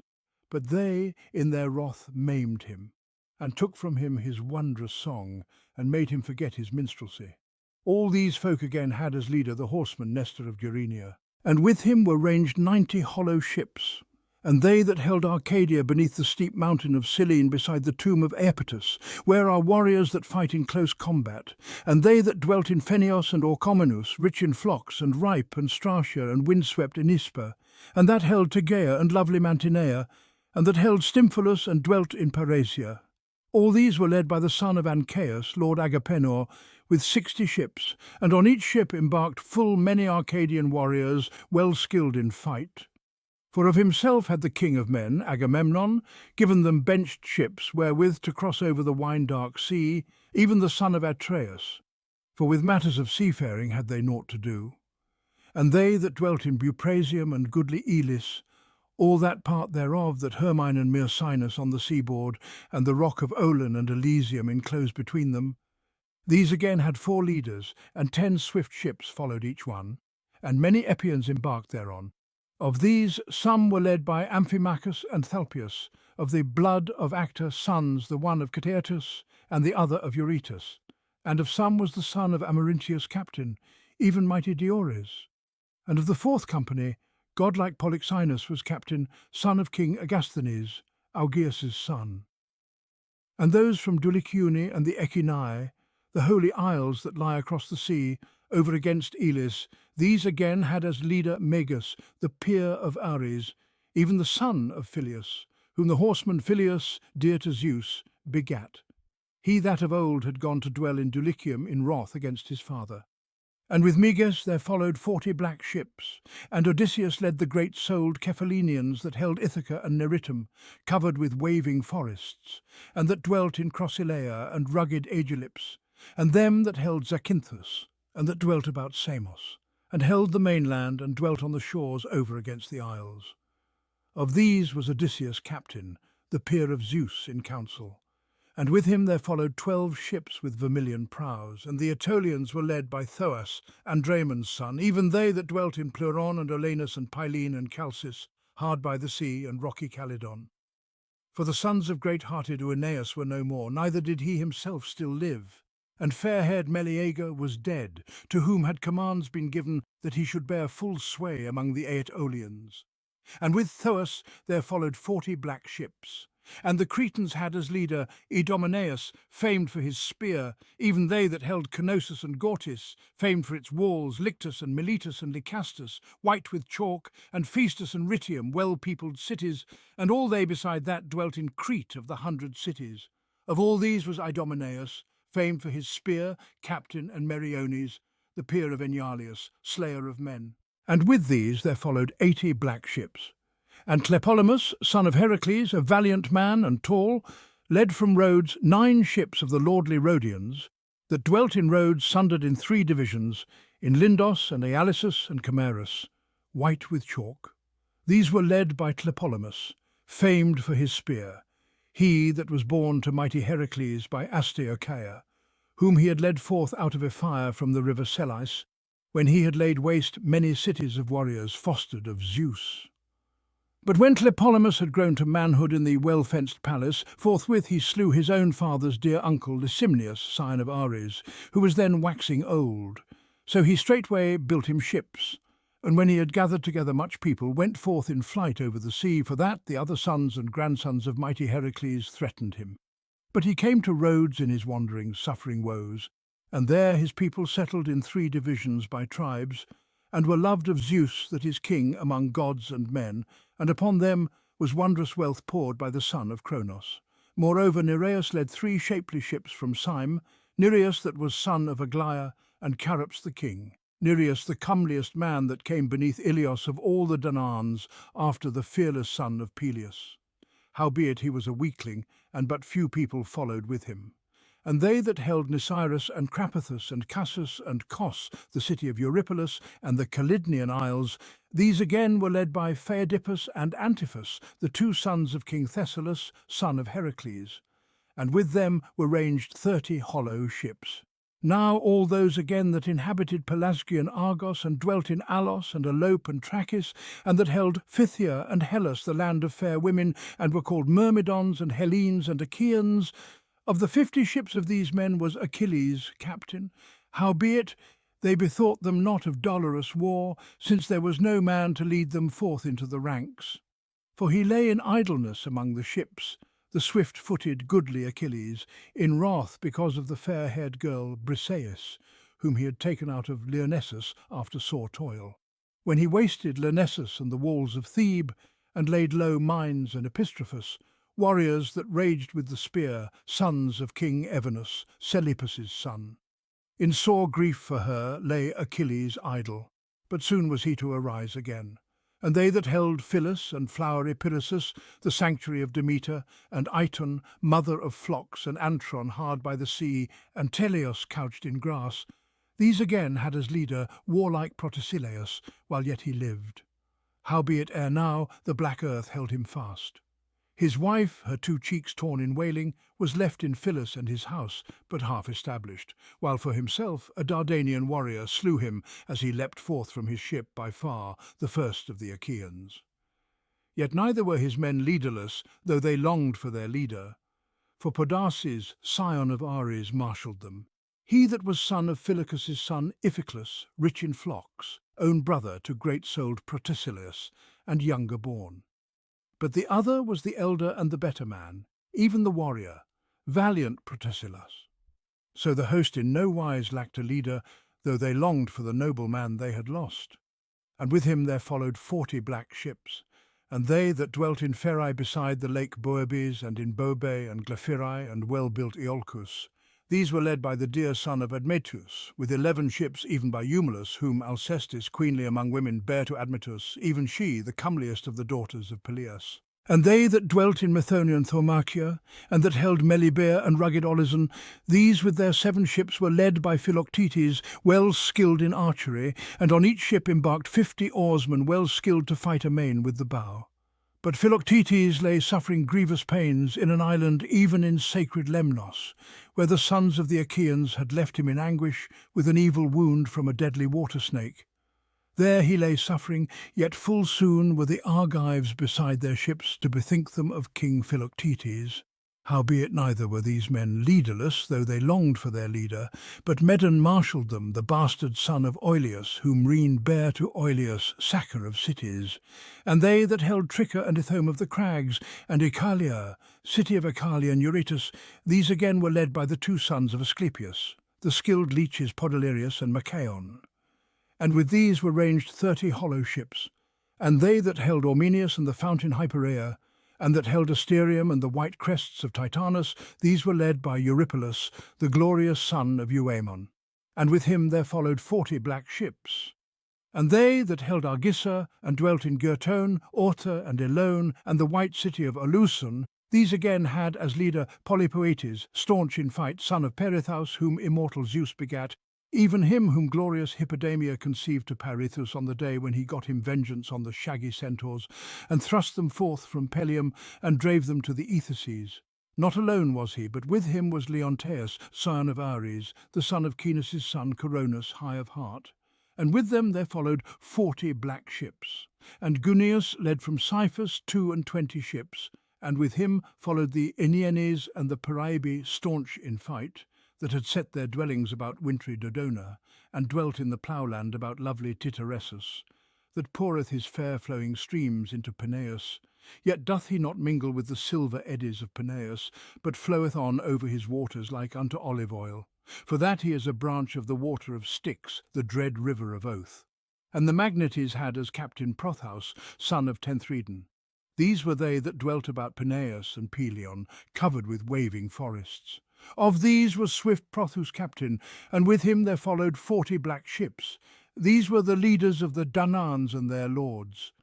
But they in their wrath maimed him, and took from him his wondrous song, and made him forget his minstrelsy. All these folk again had as leader the horseman Nestor of Gerenia, and with him were ranged 90 hollow ships. And they that held Arcadia beneath the steep mountain of Cyllene beside the tomb of Aepatus, where are warriors that fight in close combat, and they that dwelt in Phenios and Orchomenus, rich in flocks, and ripe, and Stratia, and windswept Inispa, and that held Tegea and lovely Mantinea, and that held Stymphalus and dwelt in Parasia. All these were led by the son of Ancaeus, Lord Agapenor, with 60 ships, and on each ship embarked full many Arcadian warriors, well skilled in fight. For of himself had the king of men, Agamemnon, given them benched ships wherewith to cross over the wine-dark sea, even the son of Atreus, for with matters of seafaring had they naught to do. And they that dwelt in Buprasium and goodly Elis, all that part thereof that Hermine and Myrsinus on the seaboard, and the rock of Olin and Elysium enclosed between them, these again had 4 leaders, and 10 swift ships followed each one, and many Epeans embarked thereon. Of these some were led by Amphimachus and Thalpius, of the blood of Actor sons, the one of Cteatus, and the other of Eurytus. And of some was the son of Amarynceus captain, even mighty Diores. And of the 4th company, godlike Polyxenus was captain, son of King Agasthenes, Augeas' son. And those from Dulichione and the Echinae, the holy isles that lie across the sea, over against Elis, these again had as leader Megas, the peer of Ares, even the son of Phyleus, whom the horseman Phyleus, dear to Zeus, begat. He that of old had gone to dwell in Dulichium in wrath against his father. And with Meges there followed 40 black ships, and Odysseus led the great-souled Cephalenians that held Ithaca and Neritum, covered with waving forests, and that dwelt in Crocylea and rugged Aegylips, and them that held Zacynthus, and that dwelt about Samos, and held the mainland and dwelt on the shores over against the isles. Of these was Odysseus captain, the peer of Zeus in council. And with him there followed 12 ships with vermilion prows, and the Aetolians were led by Thoas, Andraemon's son, even they that dwelt in Pleuron and Olenus and Pylene and Chalcis, hard by the sea and rocky Calydon. For the sons of great-hearted Oeneus were no more, neither did he himself still live. And fair-haired Meleager was dead, to whom had commands been given that he should bear full sway among the Aetolians. And with Thoas there followed 40 black ships. And the Cretans had as leader Idomeneus, famed for his spear, even they that held Cnossus and Gortys, famed for its walls, Lictus and Miletus and Lycastus, white with chalk, and Phaestus and Ritium, well-peopled cities, and all they beside that dwelt in Crete of the 100 cities. Of all these was Idomeneus, famed for his spear, captain, and Meriones, the peer of Enyalius, slayer of men. And with these there followed 80 black ships. And Tlepolemus, son of Heracles, a valiant man and tall, led from Rhodes 9 ships of the lordly Rhodians, that dwelt in Rhodes sundered in 3 divisions, in Lindos and Ealysus and Camerus, white with chalk. These were led by Tlepolemus, famed for his spear, he that was born to mighty Heracles by Astyochaia, whom he had led forth out of a fire from the river Selais, when he had laid waste many cities of warriors fostered of Zeus. But when Tlepolemus had grown to manhood in the well-fenced palace, forthwith he slew his own father's dear uncle Lysimnius, scion of Ares, who was then waxing old. So he straightway built him ships, and when he had gathered together much people, went forth in flight over the sea, for that the other sons and grandsons of mighty Heracles threatened him. But he came to Rhodes in his wanderings, suffering woes, and there his people settled in 3 divisions by tribes, and were loved of Zeus that is king among gods and men, and upon them was wondrous wealth poured by the son of Cronos. Moreover, Nereus led 3 shapely ships from Syme, Nireus that was son of Aglaia, and Charops the king. Nireus the comeliest man that came beneath Ilios of all the Danaans, after the fearless son of Peleus. Howbeit he was a weakling, and but few people followed with him. And they that held Nisyrus and Crapathus and Cassus and Cos, the city of Eurypylus, and the Calydnian isles, these again were led by Phaedippus and Antiphus, the 2 sons of King Thessalus, son of Heracles. And with them were ranged 30 hollow ships. Now all those again that inhabited Pelasgian Argos, and dwelt in Alos and Alope and Trachis, and that held Phthia and Hellas, the land of fair women, and were called Myrmidons and Hellenes and Achaeans. Of the 50 ships of these men was Achilles captain. Howbeit they bethought them not of dolorous war, since there was no man to lead them forth into the ranks. For he lay in idleness among the ships, the swift-footed, goodly Achilles, in wrath because of the fair-haired girl Briseis, whom he had taken out of Lyrnessus after sore toil, when he wasted Lyrnessus and the walls of Thebe, and laid low Mines and Epistrophus, warriors that raged with the spear, sons of King Evenus, Selipus's son. In sore grief for her lay Achilles idle, but soon was he to arise again. And they that held Phyllis and flowery Pyrrhasus, the sanctuary of Demeter, and Iton, mother of flocks, and Antron hard by the sea, and Teleos couched in grass, these again had as leader warlike Protesilaus, while yet he lived. Howbeit ere now the black earth held him fast. His wife, her 2 cheeks torn in wailing, was left in Phyllis and his house, but half established, while for himself a Dardanian warrior slew him as he leapt forth from his ship, by far the first of the Achaeans. Yet neither were his men leaderless, though they longed for their leader. For Podarces, scion of Ares, marshalled them, he that was son of Phylacus' son Iphiclus, rich in flocks, own brother to great-souled Protesilaus, and younger born. But the other was the elder and the better man, even the warrior, valiant Protesilaus. So the host in no wise lacked a leader, though they longed for the noble man they had lost. And with him there followed 40 black ships, And they that dwelt in Pherae beside the lake Boebes, and in Bobe and Glephyrae, and well-built Iolcus, these were led by the dear son of Admetus, with 11 ships, even by Eumelus, whom Alcestis, queenly among women, bare to Admetus, even she, the comeliest of the daughters of Peleus. And they that dwelt in Methonian Thaumacia, and that held Melibea and rugged Olizon, these with their 7 ships were led by Philoctetes, well skilled in archery, and on each ship embarked 50 oarsmen well skilled to fight amain with the bow. But Philoctetes lay suffering grievous pains in an island even in sacred Lemnos, where the sons of the Achaeans had left him in anguish with an evil wound from a deadly water snake. There he lay suffering, yet full soon were the Argives beside their ships to bethink them of King Philoctetes. Howbeit neither were these men leaderless, though they longed for their leader, but Medon marshalled them, the bastard son of Oileus, whom Rhene bare to Oileus, sacker of cities. And they that held Tricca and Ithome of the crags, and Oechalia, city of Oechalia and Eurytus, these again were led by the 2 sons of Asclepius, the skilled leeches Podalirius and Machaon. And with these were ranged 30 hollow ships. And they that held Ormenius and the fountain Hypereia, and that held Asterium and the white crests of Titanus, these were led by Eurypylus, the glorious son of Euaemon. And with him there followed 40 black ships. And they that held Argissa, and dwelt in Girtone, Orta, and Elone, and the white city of Oluson, these again had as leader Polypoetes, staunch in fight, son of Perithous, whom immortal Zeus begat, even him whom glorious Hippodamia conceived to Pirithous on the day when he got him vengeance on the shaggy centaurs, and thrust them forth from Pelium, and drave them to the Ethices. Not alone was he, but with him was Leonteus, son of Ares, the son of Caenis' son Coronis, high of heart. And with them there followed 40 black ships. And Guneus led from Cyphus 22 ships, and with him followed the Aenianes and the Paraibi, staunch in fight, that had set their dwellings about wintry Dodona, and dwelt in the ploughland about lovely Titaressus, that poureth his fair-flowing streams into Peneus. Yet doth he not mingle with the silver eddies of Peneus, but floweth on over his waters like unto olive oil. For that he is a branch of the water of Styx, the dread river of Oath. And the Magnetes had as captain Prothaus, son of Tenthredon. These were they that dwelt about Peneus and Pelion, covered with waving forests. Of these was swift Prothous captain, and with him there followed 40 black ships. These were the leaders of the Danaans and their lords.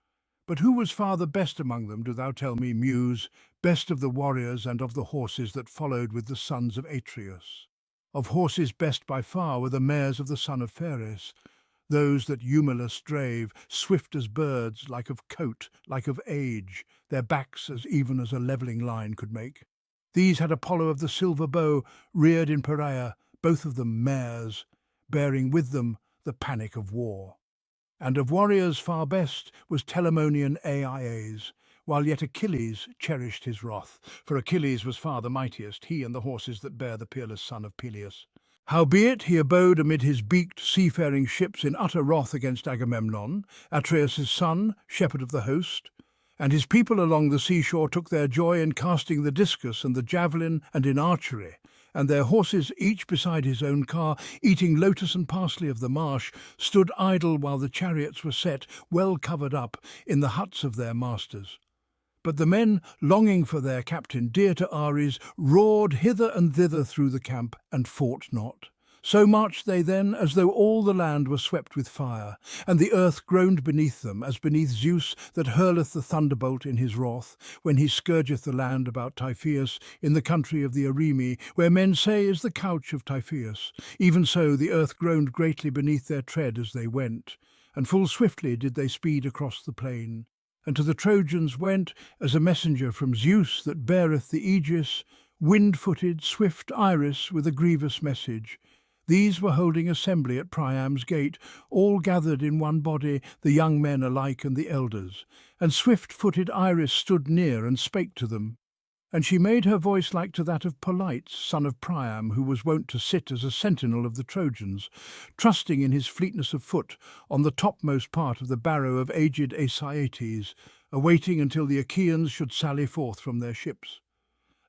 But who was far the best among them, do thou tell me, Muse, best of the warriors and of the horses that followed with the sons of Atreus? Of horses best by far were the mares of the son of Pheres, those that Eumelus drave, swift as birds, like of coat, like of age, their backs as even as a levelling line could make. These had Apollo of the silver bow, reared in Perea, both of them mares, bearing with them the panic of war. And of warriors far best was Telamonian Aias, while yet Achilles cherished his wrath, for Achilles was far the mightiest, he and the horses that bear the peerless son of Peleus. Howbeit he abode amid his beaked seafaring ships in utter wrath against Agamemnon, Atreus' son, shepherd of the host. And his people along the seashore took their joy in casting the discus and the javelin and in archery, and their horses, each beside his own car, eating lotus and parsley of the marsh, stood idle while the chariots were set, well covered up, in the huts of their masters. But the men, longing for their captain, dear to Ares, roared hither and thither through the camp, and fought not. So marched they then, as though all the land were swept with fire, and the earth groaned beneath them, as beneath Zeus that hurleth the thunderbolt in his wrath, when he scourgeth the land about Typhoeus, in the country of the Arimi, where men say is the couch of Typhoeus. Even so the earth groaned greatly beneath their tread as they went, and full swiftly did they speed across the plain. And to the Trojans went, as a messenger from Zeus that beareth the aegis, wind-footed, swift Iris with a grievous message. These were holding assembly at Priam's gate, all gathered in one body, the young men alike and the elders. And swift-footed Iris stood near and spake to them. And she made her voice like to that of Polites, son of Priam, who was wont to sit as a sentinel of the Trojans, trusting in his fleetness of foot on the topmost part of the barrow of aged Aeaetes, awaiting until the Achaeans should sally forth from their ships.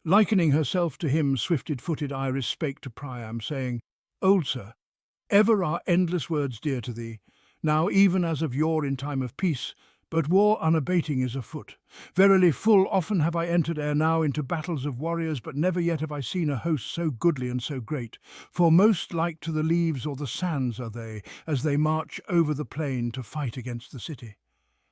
Likening herself to him, swift-footed Iris spake to Priam, saying, Old sir, ever are endless words dear to thee. Now, even as of yore in time of peace, But war unabating is afoot. Verily full often have I entered ere now into battles of warriors, but never yet have I seen a host so goodly and so great. For most like to the leaves or the sands are they, as they march over the plain to fight against the city.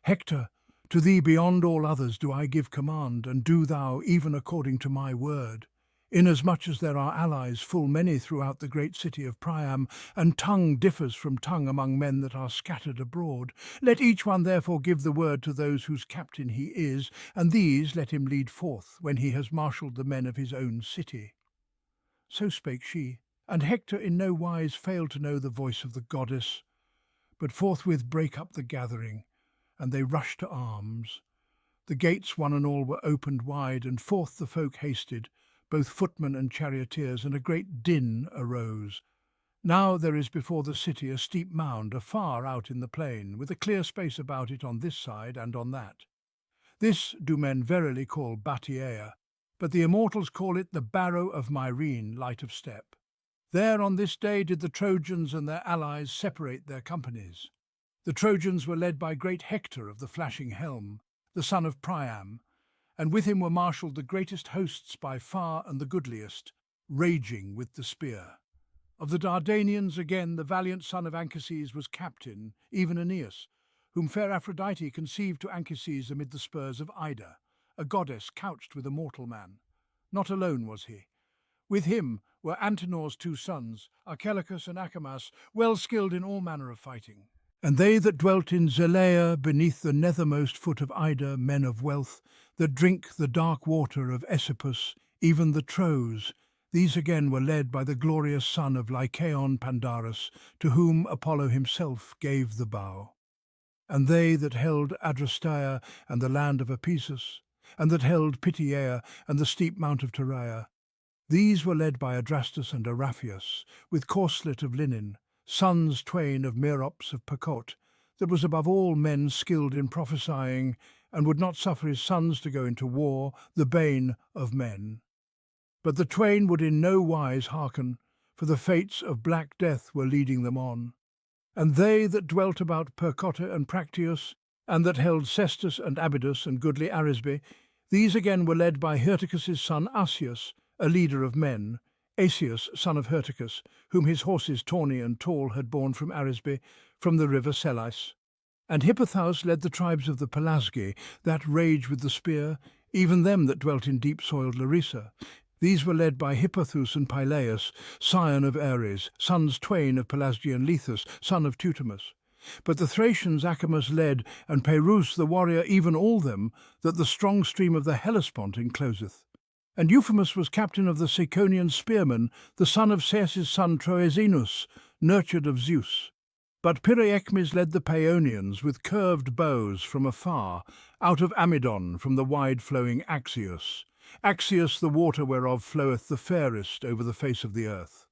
Hector, to thee beyond all others do I give command, and do thou even according to my word. Inasmuch as there are allies full many throughout the great city of Priam, and tongue differs from tongue among men that are scattered abroad, let each one therefore give the word to those whose captain he is, and these let him lead forth when he has marshalled the men of his own city. So spake she, and Hector in no wise failed to know the voice of the goddess, but forthwith brake up the gathering, and they rushed to arms. The gates one and all were opened wide, and forth the folk hasted, both footmen and charioteers, and a great din arose. Now there is before the city a steep mound afar out in the plain, with a clear space about it on this side and on that. This do men verily call Bateaea, but the immortals call it the Barrow of Myrene, light of step. There on this day did the Trojans and their allies separate their companies. The Trojans were led by great Hector of the flashing helm, the son of Priam, and with him were marshalled the greatest hosts by far and the goodliest, raging with the spear. Of the Dardanians again the valiant son of Anchises was captain, even Aeneas, whom fair Aphrodite conceived to Anchises amid the spurs of Ida, a goddess couched with a mortal man. Not alone was he. With him were Antenor's two sons, Archelicus and Acamas, well skilled in all manner of fighting. And they that dwelt in Zelaea beneath the nethermost foot of Ida, men of wealth, that drink the dark water of Aesopus, even the Tros, these again were led by the glorious son of Lycaon Pandarus, to whom Apollo himself gave the bow. And they that held Adrasteia and the land of Apesus, and that held Pityeia and the steep mount of Tyria, these were led by Adrastus and Araphius, with corslet of linen, sons twain of Merops of Percote, that was above all men skilled in prophesying, and would not suffer his sons to go into war, the bane of men. But the twain would in no wise hearken, for the fates of black death were leading them on. And they that dwelt about Percote and Practius, and that held Cestus and Abydos and goodly Arisbe, these again were led by Hyrtacus's son Asius, a leader of men, Asius, son of Hyrtacus, whom his horses tawny and tall had borne from Arisbe, from the river Selais. And Hippothous led the tribes of the Pelasgi, that rage with the spear, even them that dwelt in deep-soiled Larissa. These were led by Hippothous and Pylaeus, scion of Ares, sons twain of Pelasgian Lethus, son of Teutamus. But the Thracians Acamas led, and Peirous the warrior, even all them, that the strong stream of the Hellespont encloseth. And Euphemus was captain of the Ciconian spearmen, the son of Ceus' son Troezenus, nurtured of Zeus. But Pyraechmes led the Paeonians with curved bows from afar, out of Amydon from the wide-flowing Axius. Axius the water whereof floweth the fairest over the face of the earth.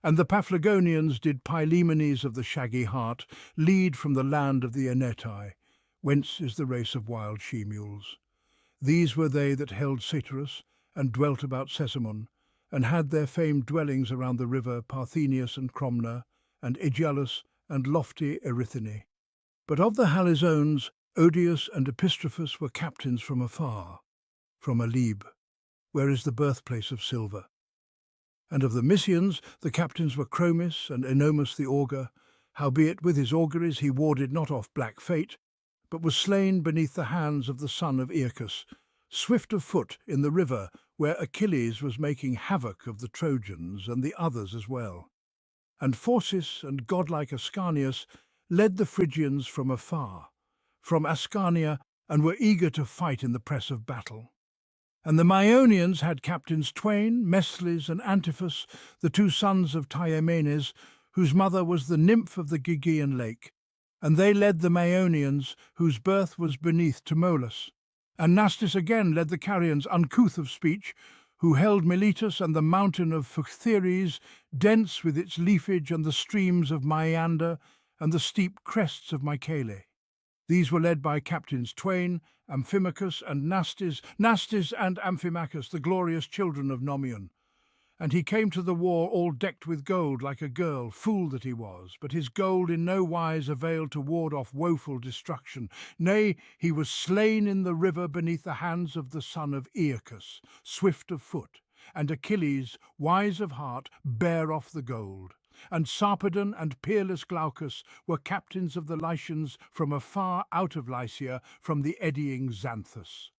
And the Paphlagonians did Pylaemenes of the shaggy heart lead from the land of the Enetai, whence is the race of wild she-mules. These were they that held Satyrus, and dwelt about Sesamon, and had their famed dwellings around the river Parthenius and Cromna, and Aegialus, and lofty Erythine. But of the Halizones, Odius and Epistrophus were captains from afar, from Alebe, where is the birthplace of silver. And of the Mysians, the captains were Chromis and Enomus the augur, howbeit with his auguries he warded not off black fate, but was slain beneath the hands of the son of Aeacus, swift of foot in the river where Achilles was making havoc of the Trojans and the others as well. And Phorcys and godlike Ascanius led the Phrygians from afar, from Ascania, and were eager to fight in the press of battle. And the Maeonians had captains twain, Mesles and Antiphus, the two sons of Thyamenes, whose mother was the nymph of the Gygaean lake, and they led the Maeonians, whose birth was beneath Tmolus. And Nastis again led the Carians, uncouth of speech, who held Miletus and the mountain of Phthires, dense with its leafage, and the streams of Maiander, and the steep crests of Mycale. These were led by captains twain, Amphimachus and Nastis and Amphimachus, the glorious children of Nomion. And he came to the war all decked with gold like a girl, fool that he was. But his gold in no wise availed to ward off woeful destruction. Nay, he was slain in the river beneath the hands of the son of Aeacus, swift of foot. And Achilles, wise of heart, bare off the gold. And Sarpedon and peerless Glaucus were captains of the Lycians from afar out of Lycia, from the eddying Xanthus.